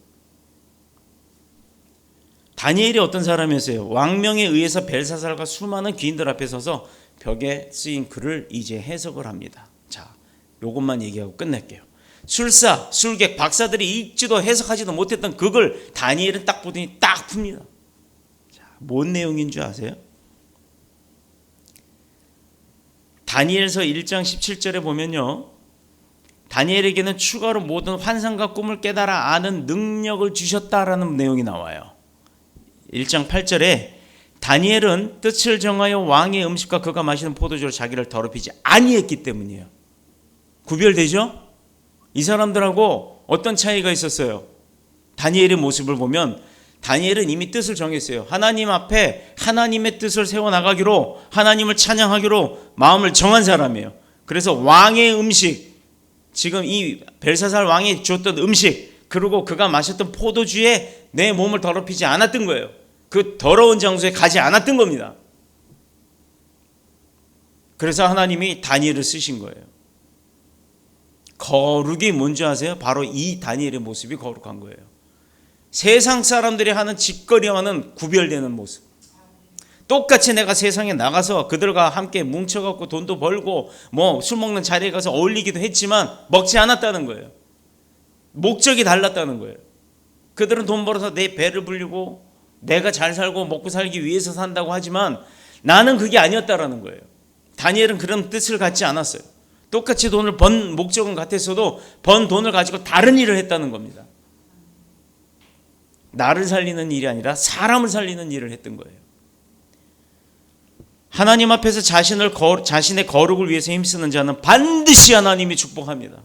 다니엘이 어떤 사람이었어요? 왕명에 의해서 벨사살과 수많은 귀인들 앞에 서서 벽에 쓰인 글을 이제 해석을 합니다. 자, 요것만 얘기하고 끝낼게요. 술사, 술객, 박사들이 읽지도 해석하지도 못했던 그 글 다니엘은 딱 보더니 딱 풉니다. 자, 뭔 내용인 줄 아세요? 다니엘서 1장 17절에 보면요. 다니엘에게는 추가로 모든 환상과 꿈을 깨달아 아는 능력을 주셨다라는 내용이 나와요. 1장 8절에 다니엘은 뜻을 정하여 왕의 음식과 그가 마시는 포도주로 자기를 더럽히지 아니했기 때문이에요. 구별되죠? 이 사람들하고 어떤 차이가 있었어요? 다니엘의 모습을 보면 다니엘은 이미 뜻을 정했어요. 하나님 앞에 하나님의 뜻을 세워나가기로 하나님을 찬양하기로 마음을 정한 사람이에요. 그래서 왕의 음식, 지금 이 벨사살 왕이 줬던 음식, 그리고 그가 마셨던 포도주에 내 몸을 더럽히지 않았던 거예요. 그 더러운 장소에 가지 않았던 겁니다. 그래서 하나님이 다니엘을 쓰신 거예요. 거룩이 뭔지 아세요? 바로 이 다니엘의 모습이 거룩한 거예요. 세상 사람들이 하는 짓거리와는 구별되는 모습. 똑같이 내가 세상에 나가서 그들과 함께 뭉쳐갖고 돈도 벌고 뭐 술 먹는 자리에 가서 어울리기도 했지만 먹지 않았다는 거예요. 목적이 달랐다는 거예요. 그들은 돈 벌어서 내 배를 불리고 내가 잘 살고 먹고 살기 위해서 산다고 하지만 나는 그게 아니었다라는 거예요. 다니엘은 그런 뜻을 갖지 않았어요. 똑같이 돈을 번 목적은 같았어도 번 돈을 가지고 다른 일을 했다는 겁니다. 나를 살리는 일이 아니라 사람을 살리는 일을 했던 거예요. 하나님 앞에서 자신의 거룩을 위해서 힘쓰는 자는 반드시 하나님이 축복합니다.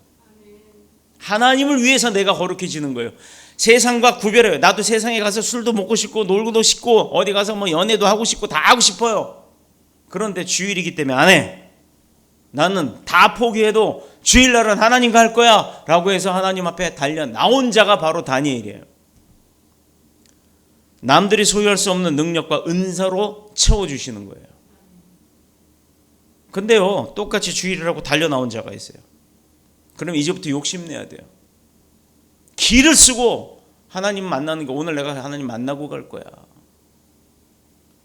하나님을 위해서 내가 거룩해지는 거예요. 세상과 구별해요. 나도 세상에 가서 술도 먹고 싶고 놀고도 싶고 어디 가서 뭐 연애도 하고 싶고 다 하고 싶어요. 그런데 주일이기 때문에 안 해. 나는 다 포기해도 주일날은 하나님과 할 거야 라고 해서 하나님 앞에 달려 나온 자가 바로 다니엘이에요. 남들이 소유할 수 없는 능력과 은사로 채워주시는 거예요. 근데요, 똑같이 주일이라고 달려 나온 자가 있어요. 그럼 이제부터 욕심내야 돼요. 기를 쓰고 하나님 만나는 거, 오늘 내가 하나님 만나고 갈 거야.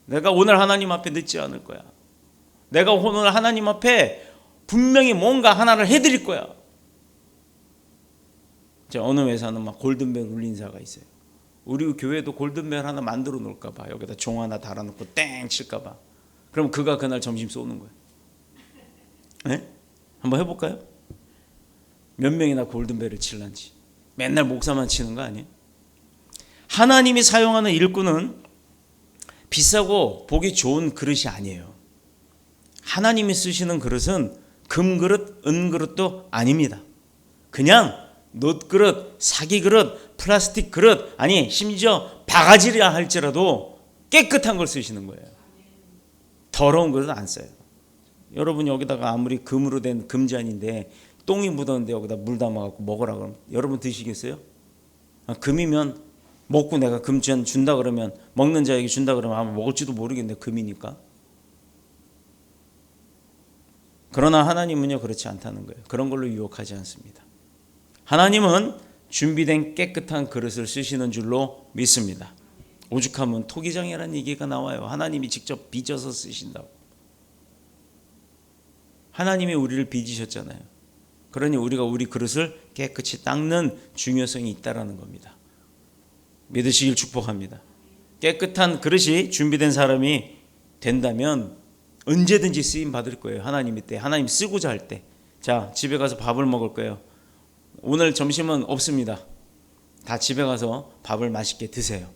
내가 오늘 하나님 앞에 늦지 않을 거야. 내가 오늘 하나님 앞에 분명히 뭔가 하나를 해드릴 거야. 어느 회사는 막 골든벨 울린 사가 있어요. 우리 교회도 골든벨 하나 만들어 놓을까 봐. 여기다 종 하나 달아놓고 땡 칠까 봐. 그럼 그가 그날 점심 쏘는 거예요. 네? 한번 해볼까요? 몇 명이나 골든벨을 칠란지. 맨날 목사만 치는 거 아니에요? 하나님이 사용하는 일꾼은 비싸고 보기 좋은 그릇이 아니에요. 하나님이 쓰시는 그릇은 금그릇, 은그릇도 아닙니다. 그냥 놋그릇, 사기그릇, 플라스틱 그릇, 아니 심지어 바가지라 할지라도 깨끗한 걸 쓰시는 거예요. 더러운 그릇 안 써요. 여러분 여기다가 아무리 금으로 된 금잔인데 똥이 묻었는데 여기다 물 담아갖고 먹으라 그러면 여러분 드시겠어요? 금이면 먹고 내가 금잔 준다 그러면 먹는 자에게 준다 그러면 아마 먹을지도 모르겠는데 금이니까. 그러나 하나님은요 그렇지 않다는 거예요. 그런 걸로 유혹하지 않습니다. 하나님은 준비된 깨끗한 그릇을 쓰시는 줄로 믿습니다. 오죽하면 토기장이라는 얘기가 나와요. 하나님이 직접 빚어서 쓰신다고. 하나님이 우리를 빚으셨잖아요. 그러니 우리가 우리 그릇을 깨끗이 닦는 중요성이 있다는 겁니다. 믿으시길 축복합니다. 깨끗한 그릇이 준비된 사람이 된다면 언제든지 쓰임 받을 거예요. 하나님이 때, 하나님 쓰고자 할 때. 자, 집에 가서 밥을 먹을 거예요. 오늘 점심은 없습니다. 다 집에 가서 밥을 맛있게 드세요.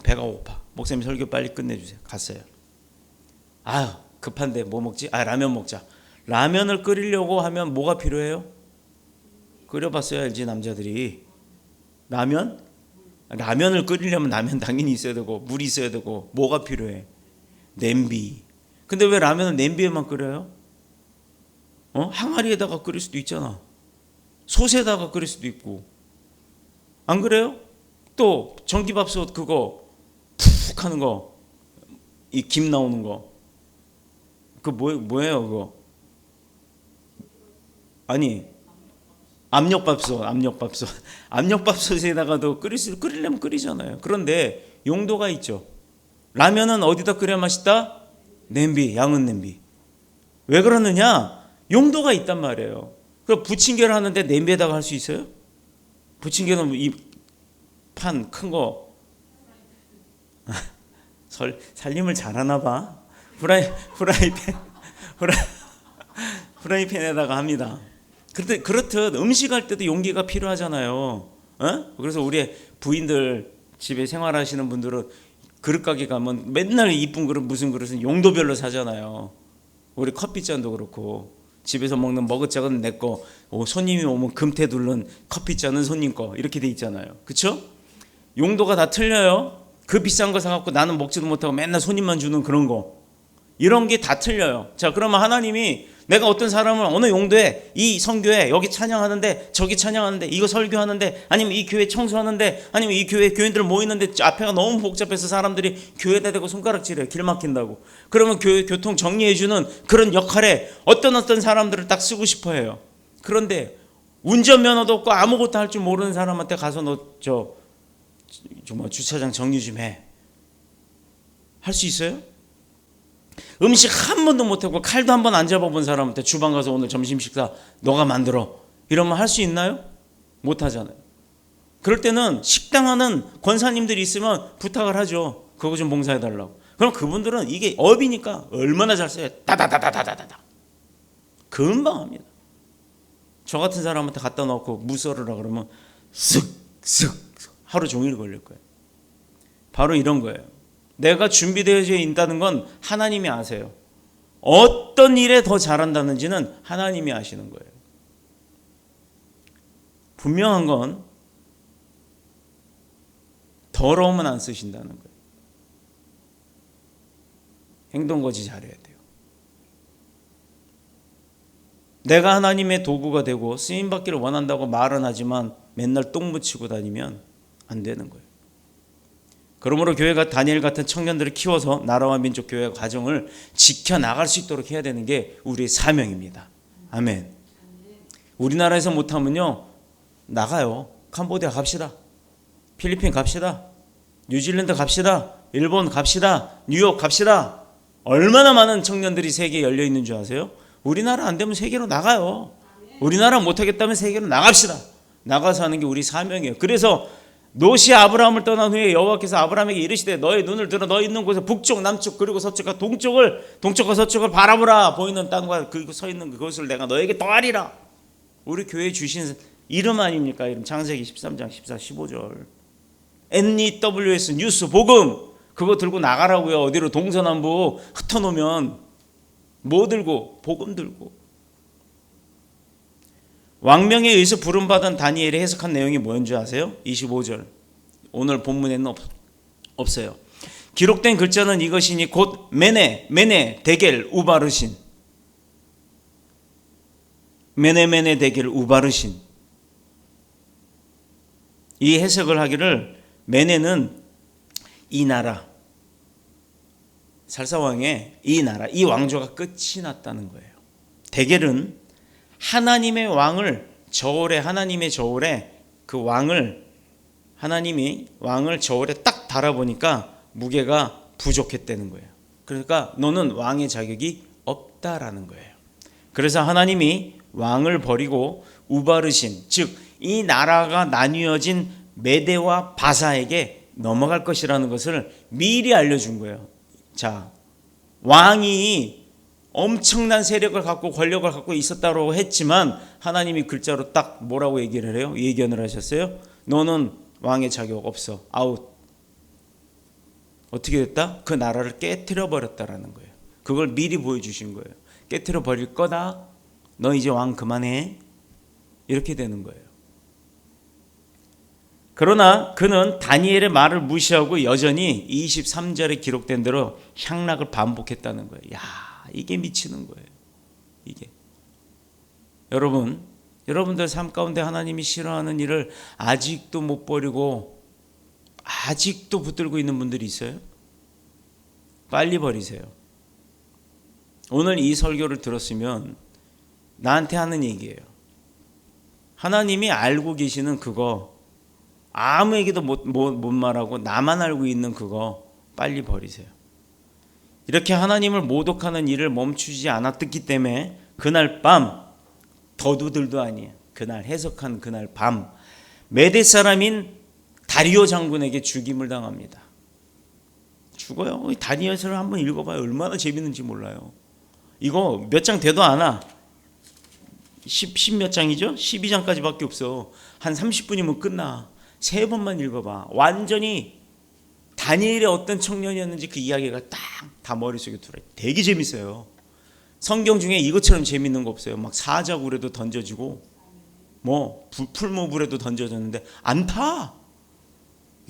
배가 고파. 목사님 설교 빨리 끝내주세요. 갔어요. 아유 급한데 뭐 먹지? 라면 먹자. 라면을 끓이려고 하면 뭐가 필요해요? 끓여봤어야 알지 남자들이. 라면을 끓이려면 라면 당연히 있어야 되고 물이 있어야 되고 뭐가 필요해? 냄비. 근데 왜 라면을 냄비에만 끓여요? 항아리에다가 끓일 수도 있잖아. 솥에다가 끓일 수도 있고. 안 그래요? 또 전기밥솥 그거 푹 하는 거, 이 김 나오는 거, 그 뭐예요 그거? 아니 압력밥솥에다가도 끓이려면 끓이잖아요. 그런데 용도가 있죠. 라면은 어디다 끓여야 맛있다? 냄비, 양은 냄비. 왜 그러느냐? 용도가 있단 말이에요. 그럼 부침개를 하는데 냄비에다가 할 수 있어요? 부침개는 이 판 큰 거 살림을 잘하나 봐. 프라이팬에다가 합니다. 그렇듯 음식할 때도 용기가 필요하잖아요. 그래서 우리 부인들 집에 생활하시는 분들은 그릇 가게 가면 맨날 이쁜 그릇 무슨 그릇은 용도별로 사잖아요. 우리 커피잔도 그렇고 집에서 먹는 머그잔은 내 거, 손님이 오면 금태 둘른 커피잔은 손님 거 이렇게 돼 있잖아요. 그렇죠? 용도가 다 틀려요. 그 비싼 거 사갖고 나는 먹지도 못하고 맨날 손님만 주는 그런 거, 이런 게 다 틀려요. 자, 그러면 하나님이 내가 어떤 사람을 어느 용도에, 이 선교회 여기 찬양하는데 저기 찬양하는데 이거 설교하는데 아니면 이 교회 청소하는데 아니면 이 교회 교인들 모이는데 앞에가 너무 복잡해서 사람들이 교회에다 대고 손가락질해요. 길 막힌다고. 그러면 교회 교통 정리해주는 그런 역할에 어떤 사람들을 딱 쓰고 싶어 해요. 그런데 운전면허도 없고 아무것도 할 줄 모르는 사람한테 가서 너 정말 주차장 정리 좀 해. 할 수 있어요? 음식 한 번도 못하고 칼도 한 번 안 잡아본 사람한테 주방 가서 오늘 점심 식사 너가 만들어 이러면 할 수 있나요? 못하잖아요. 그럴 때는 식당 하는 권사님들이 있으면 부탁을 하죠. 그거 좀 봉사해달라고. 그럼 그분들은 이게 업이니까 얼마나 잘 써요. 다다다다다다다 금방 합니다. 저 같은 사람한테 갖다 놓고 무 썰으라 그러면 쓱쓱 하루 종일 걸릴 거예요. 바로 이런 거예요. 내가 준비되어져 있다는 건 하나님이 아세요. 어떤 일에 더 잘한다는지는 하나님이 아시는 거예요. 분명한 건 더러우면 안 쓰신다는 거예요. 행동거지 잘해야 돼요. 내가 하나님의 도구가 되고 쓰임받기를 원한다고 말은 하지만 맨날 똥 묻히고 다니면 안 되는 거예요. 그러므로 교회가 다니엘 같은 청년들을 키워서 나라와 민족 교회 과정을 지켜나갈 수 있도록 해야 되는 게 우리의 사명입니다. 아멘. 우리나라에서 못하면요 나가요. 캄보디아 갑시다. 필리핀 갑시다. 뉴질랜드 갑시다. 일본 갑시다. 뉴욕 갑시다. 얼마나 많은 청년들이 세계에 열려 있는 줄 아세요? 우리나라 안 되면 세계로 나가요. 우리나라 못하겠다면 세계로 나갑시다. 나가서 하는 게 우리 사명이에요. 그래서 롯이 아브라함을 떠난 후에 여호와께서 아브라함에게 이르시되 너의 눈을 들어 너 있는 곳에 북쪽 남쪽 그리고 서쪽과 동쪽과 서쪽을 바라보라. 보이는 땅과 그리고 서 있는 그것을 내가 너에게 더하리라. 우리 교회에 주신 이름 아닙니까? 이름 창세기 13장 14, 15절. NEWS 뉴스 복음 그거 들고 나가라고요. 어디로 동서남북 흩어놓으면 뭐 들고? 복음 들고. 왕명에 의해서 부름받은 다니엘이 해석한 내용이 뭐였는지 아세요? 25절. 오늘 본문에는 없어요. 기록된 글자는 이것이니 곧 메네 데겔 우바르신. 메네 데겔 우바르신. 이 해석을 하기를 메네는 이 나라, 살사왕의 이 나라, 이 왕조가 끝이 났다는 거예요. 데겔은 하나님의 왕을 하나님의 저울에 그 왕을 하나님이 왕을 저울에 딱 달아보니까 무게가 부족했다는 거예요. 그러니까 너는 왕의 자격이 없다라는 거예요. 그래서 하나님이 왕을 버리고 우바르신, 즉 이 나라가 나뉘어진 메대와 바사에게 넘어갈 것이라는 것을 미리 알려준 거예요. 자, 왕이 엄청난 세력을 갖고 권력을 갖고 있었다고 했지만 하나님이 글자로 딱 뭐라고 얘기를 해요? 예견을 하셨어요. 너는 왕의 자격 없어. 아웃. 어떻게 됐다? 그 나라를 깨트려 버렸다라는 거예요. 그걸 미리 보여주신 거예요. 깨트려 버릴 거다. 너 이제 왕 그만해. 이렇게 되는 거예요. 그러나 그는 다니엘의 말을 무시하고 여전히 23절에 기록된 대로 향락을 반복했다는 거예요. 야, 이게 미치는 거예요. 이게. 여러분들 삶 가운데 하나님이 싫어하는 일을 아직도 못 버리고 아직도 붙들고 있는 분들이 있어요? 빨리 버리세요. 오늘 이 설교를 들었으면 나한테 하는 얘기예요. 하나님이 알고 계시는 그거 아무에게도 못 말하고 나만 알고 있는 그거 빨리 버리세요. 이렇게 하나님을 모독하는 일을 멈추지 않았기 때문에 그날 밤 더두들도 아니에요. 그날 해석한 그날 밤 메대 사람인 다리오 장군에게 죽임을 당합니다. 죽어요. 다니엘서를 한번 읽어봐요. 얼마나 재밌는지 몰라요. 이거 몇 장 돼도 않아. 10 몇 장이죠? 12장까지밖에 없어. 한 30분이면 끝나. 3번만 읽어봐. 완전히 다니엘의 어떤 청년이었는지 그 이야기가 딱 다 머릿속에 들어요. 되게 재밌어요. 성경 중에 이것처럼 재밌는 거 없어요. 막 사자굴에도 던져지고 뭐 풀무불에도 던져졌는데 안 타.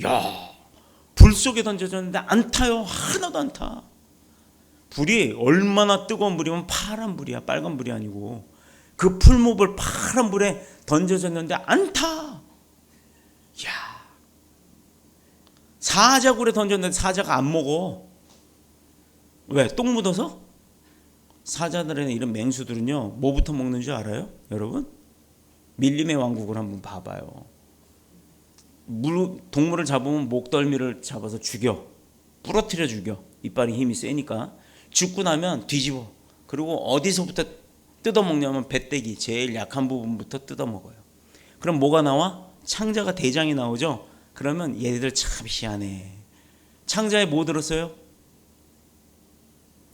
야, 불 속에 던져졌는데 안 타요. 하나도 안 타. 불이 얼마나 뜨거운 불이면 파란 불이야. 빨간 불이 아니고. 그 풀무불 파란 불에 던져졌는데 안 타. 야, 사자굴에 던졌는데 사자가 안 먹어. 왜? 똥 묻어서? 사자들의 이런 맹수들은요 뭐부터 먹는 줄 알아요? 여러분? 밀림의 왕국을 한번 봐봐요. 동물을 잡으면 목덜미를 잡아서 죽여. 부러뜨려 죽여. 이빨이 힘이 세니까. 죽고 나면 뒤집어. 그리고 어디서부터 뜯어먹냐면 배때기 제일 약한 부분부터 뜯어먹어요. 그럼 뭐가 나와? 창자가 대장이 나오죠. 그러면 얘들 참 희한해. 창자에 뭐 들었어요?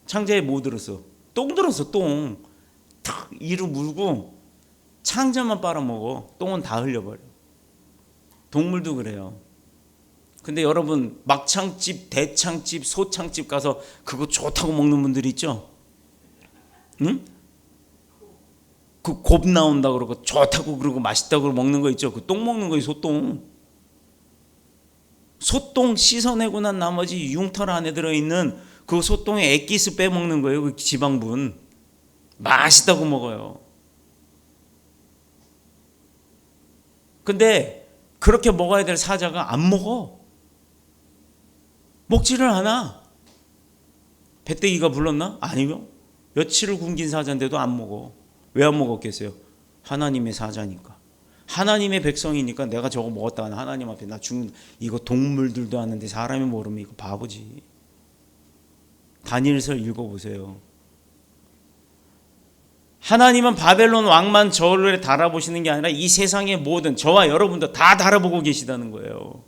창자에 뭐 들었어? 똥 들었어. 똥. 탁 이로 물고 창자만 빨아먹어. 똥은 다 흘려버려. 동물도 그래요. 근데 여러분 막창집, 대창집, 소창집 가서 그거 좋다고 먹는 분들이 있죠? 응? 그 곱 나온다 그러고 좋다고 그러고 맛있다고 먹는 거 있죠? 그 똥 먹는 거예요. 소똥. 소똥 씻어내고 난 나머지 융털 안에 들어있는 그 소똥의 액기스 빼먹는 거예요. 그 지방분. 맛있다고 먹어요. 근데 그렇게 먹어야 될 사자가 안 먹어. 먹지를 않아. 배때기가 불렀나? 아니요. 며칠을 굶긴 사자인데도 안 먹어. 왜 안 먹었겠어요? 하나님의 사자니까. 하나님의 백성이니까 내가 저거 먹었다가 하나님 앞에 나 죽는. 이거 동물들도 아는데 사람이 모르면 이거 바보지. 다니엘서 읽어보세요. 하나님은 바벨론 왕만 저를 달아보시는 게 아니라 이 세상의 모든 저와 여러분도 다 달아보고 계시다는 거예요.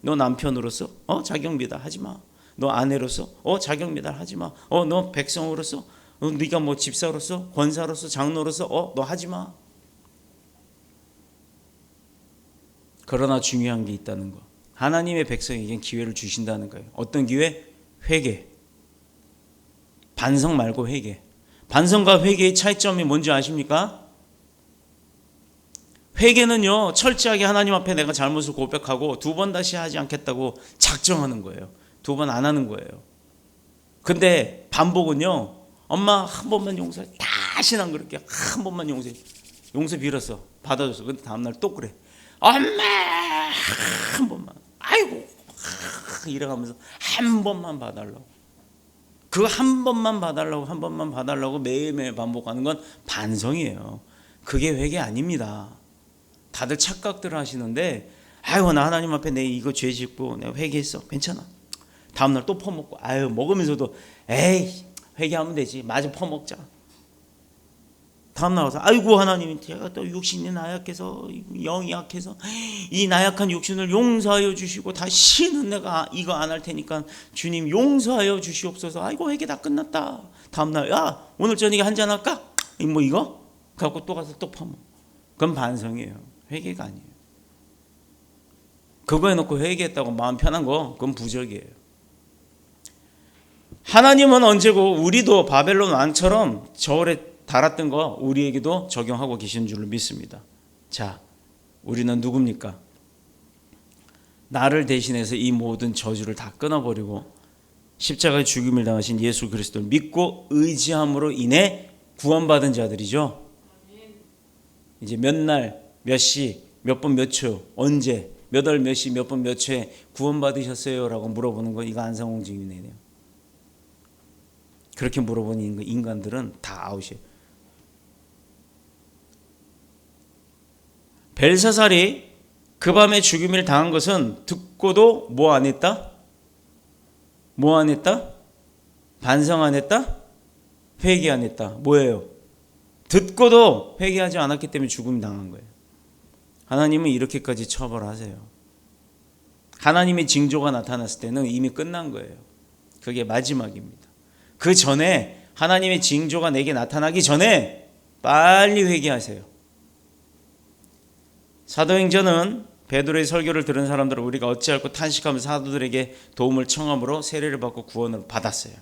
너 남편으로서 자격 미달하지 마. 너 아내로서 자격 미달하지 마. 너 백성으로서 네가 뭐 집사로서 권사로서 장로로서 너 하지 마. 그러나 중요한 게 있다는 거. 하나님의 백성에겐 기회를 주신다는 거예요. 어떤 기회? 회개. 반성 말고 회개. 반성과 회개의 차이점이 뭔지 아십니까? 회개는요, 철저하게 하나님 앞에 내가 잘못을 고백하고 두 번 다시 하지 않겠다고 작정하는 거예요. 두 번 안 하는 거예요. 근데 반복은요, 엄마 한 번만 용서해. 다시는 안 그럴게. 한 번만 용서해. 용서 빌었어. 받아줬어. 근데 다음날 또 그래. 엄마 한 번만. 아이고 이래가면서 한 번만 봐달라고. 그 한 번만 봐달라고 매일매일 반복하는 건 반성이에요. 그게 회개 아닙니다. 다들 착각들을 하시는데 아이고 나 하나님 앞에 내 이거 죄 짓고 내가 회개했어. 괜찮아. 다음날 또 퍼먹고 먹으면서도 에이 회개하면 되지. 마저 퍼먹자. 다음날 와서 아이고 하나님 제가 또 육신이 나약해서 영이 약해서 이 나약한 육신을 용서하여 주시고 다시는 내가 이거 안 할 테니까 주님 용서하여 주시옵소서. 아이고 회개 다 끝났다. 다음날 야 오늘 저녁에 한잔 할까? 뭐 이거? 갖고 또 가서 또 퍼먹어. 그건 반성이에요. 회개가 아니에요. 그거 해놓고 회개했다고 마음 편한 거 그건 부적이에요. 하나님은 언제고 우리도 바벨론 왕처럼 저울에 달았던 거 우리에게도 적용하고 계시는 줄로 믿습니다. 자, 우리는 누굽니까? 나를 대신해서 이 모든 저주를 다 끊어버리고 십자가의 죽임을 당하신 예수 그리스도를 믿고 의지함으로 인해 구원받은 자들이죠. 이제 몇 날, 몇 시, 몇 분, 몇 초, 언제, 몇 월, 몇 시, 몇 분, 몇 초에 구원받으셨어요? 라고 물어보는 거 이거 안상홍 증인이네요. 그렇게 물어보는 인간들은 다 아웃이에요. 벨사살이 그 밤에 죽임을 당한 것은 듣고도 뭐 안 했다? 뭐 안 했다? 반성 안 했다? 회개 안 했다. 뭐예요? 듣고도 회개하지 않았기 때문에 죽임 당한 거예요. 하나님은 이렇게까지 처벌하세요. 하나님의 징조가 나타났을 때는 이미 끝난 거예요. 그게 마지막입니다. 그 전에 하나님의 징조가 내게 나타나기 전에 빨리 회개하세요. 사도행전은 베드로의 설교를 들은 사람들은 우리가 어찌할꼬 탄식하면서 사도들에게 도움을 청함으로 세례를 받고 구원을 받았어요.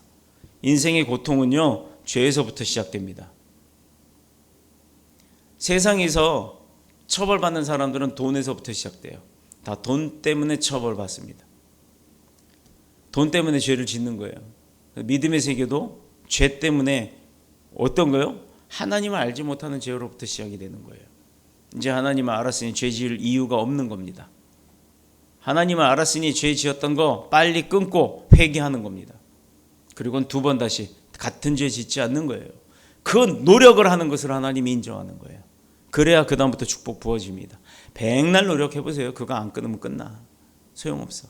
인생의 고통은요 죄에서부터 시작됩니다. 세상에서 처벌받는 사람들은 돈에서부터 시작돼요. 다 돈 때문에 처벌받습니다. 돈 때문에 죄를 짓는 거예요. 믿음의 세계도 죄 때문에 어떤 거요? 하나님을 알지 못하는 죄로부터 시작이 되는 거예요. 이제 하나님을 알았으니 죄 지을 이유가 없는 겁니다. 하나님을 알았으니 죄 지었던 거 빨리 끊고 회개하는 겁니다. 그리고는 두 번 다시 같은 죄 짓지 않는 거예요. 그 노력을 하는 것을 하나님이 인정하는 거예요. 그래야 그 다음부터 축복 부어집니다. 백날 노력해보세요. 그거 안 끊으면 끝나. 소용없어.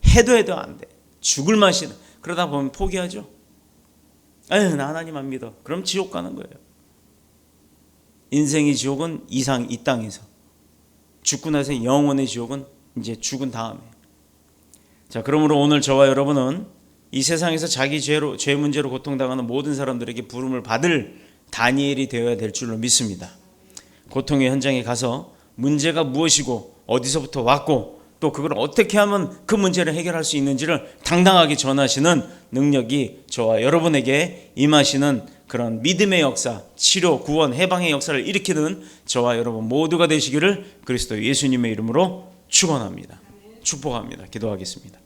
해도 안 돼. 죽을 맛이네. 그러다 보면 포기하죠. 에휴 나 하나님 안 믿어. 그럼 지옥 가는 거예요. 인생의 지옥은 이 땅에서, 죽고 나서 영원의 지옥은 이제 죽은 다음에. 자, 그러므로 오늘 저와 여러분은 이 세상에서 자기 죄 문제로 고통당하는 모든 사람들에게 부름을 받을 다니엘이 되어야 될 줄로 믿습니다. 고통의 현장에 가서 문제가 무엇이고 어디서부터 왔고 또 그걸 어떻게 하면 그 문제를 해결할 수 있는지를 당당하게 전하시는 능력이 저와 여러분에게 임하시는 그런 믿음의 역사, 치료, 구원, 해방의 역사를 일으키는 저와 여러분 모두가 되시기를 그리스도 예수님의 이름으로 축원합니다. 축복합니다. 기도하겠습니다.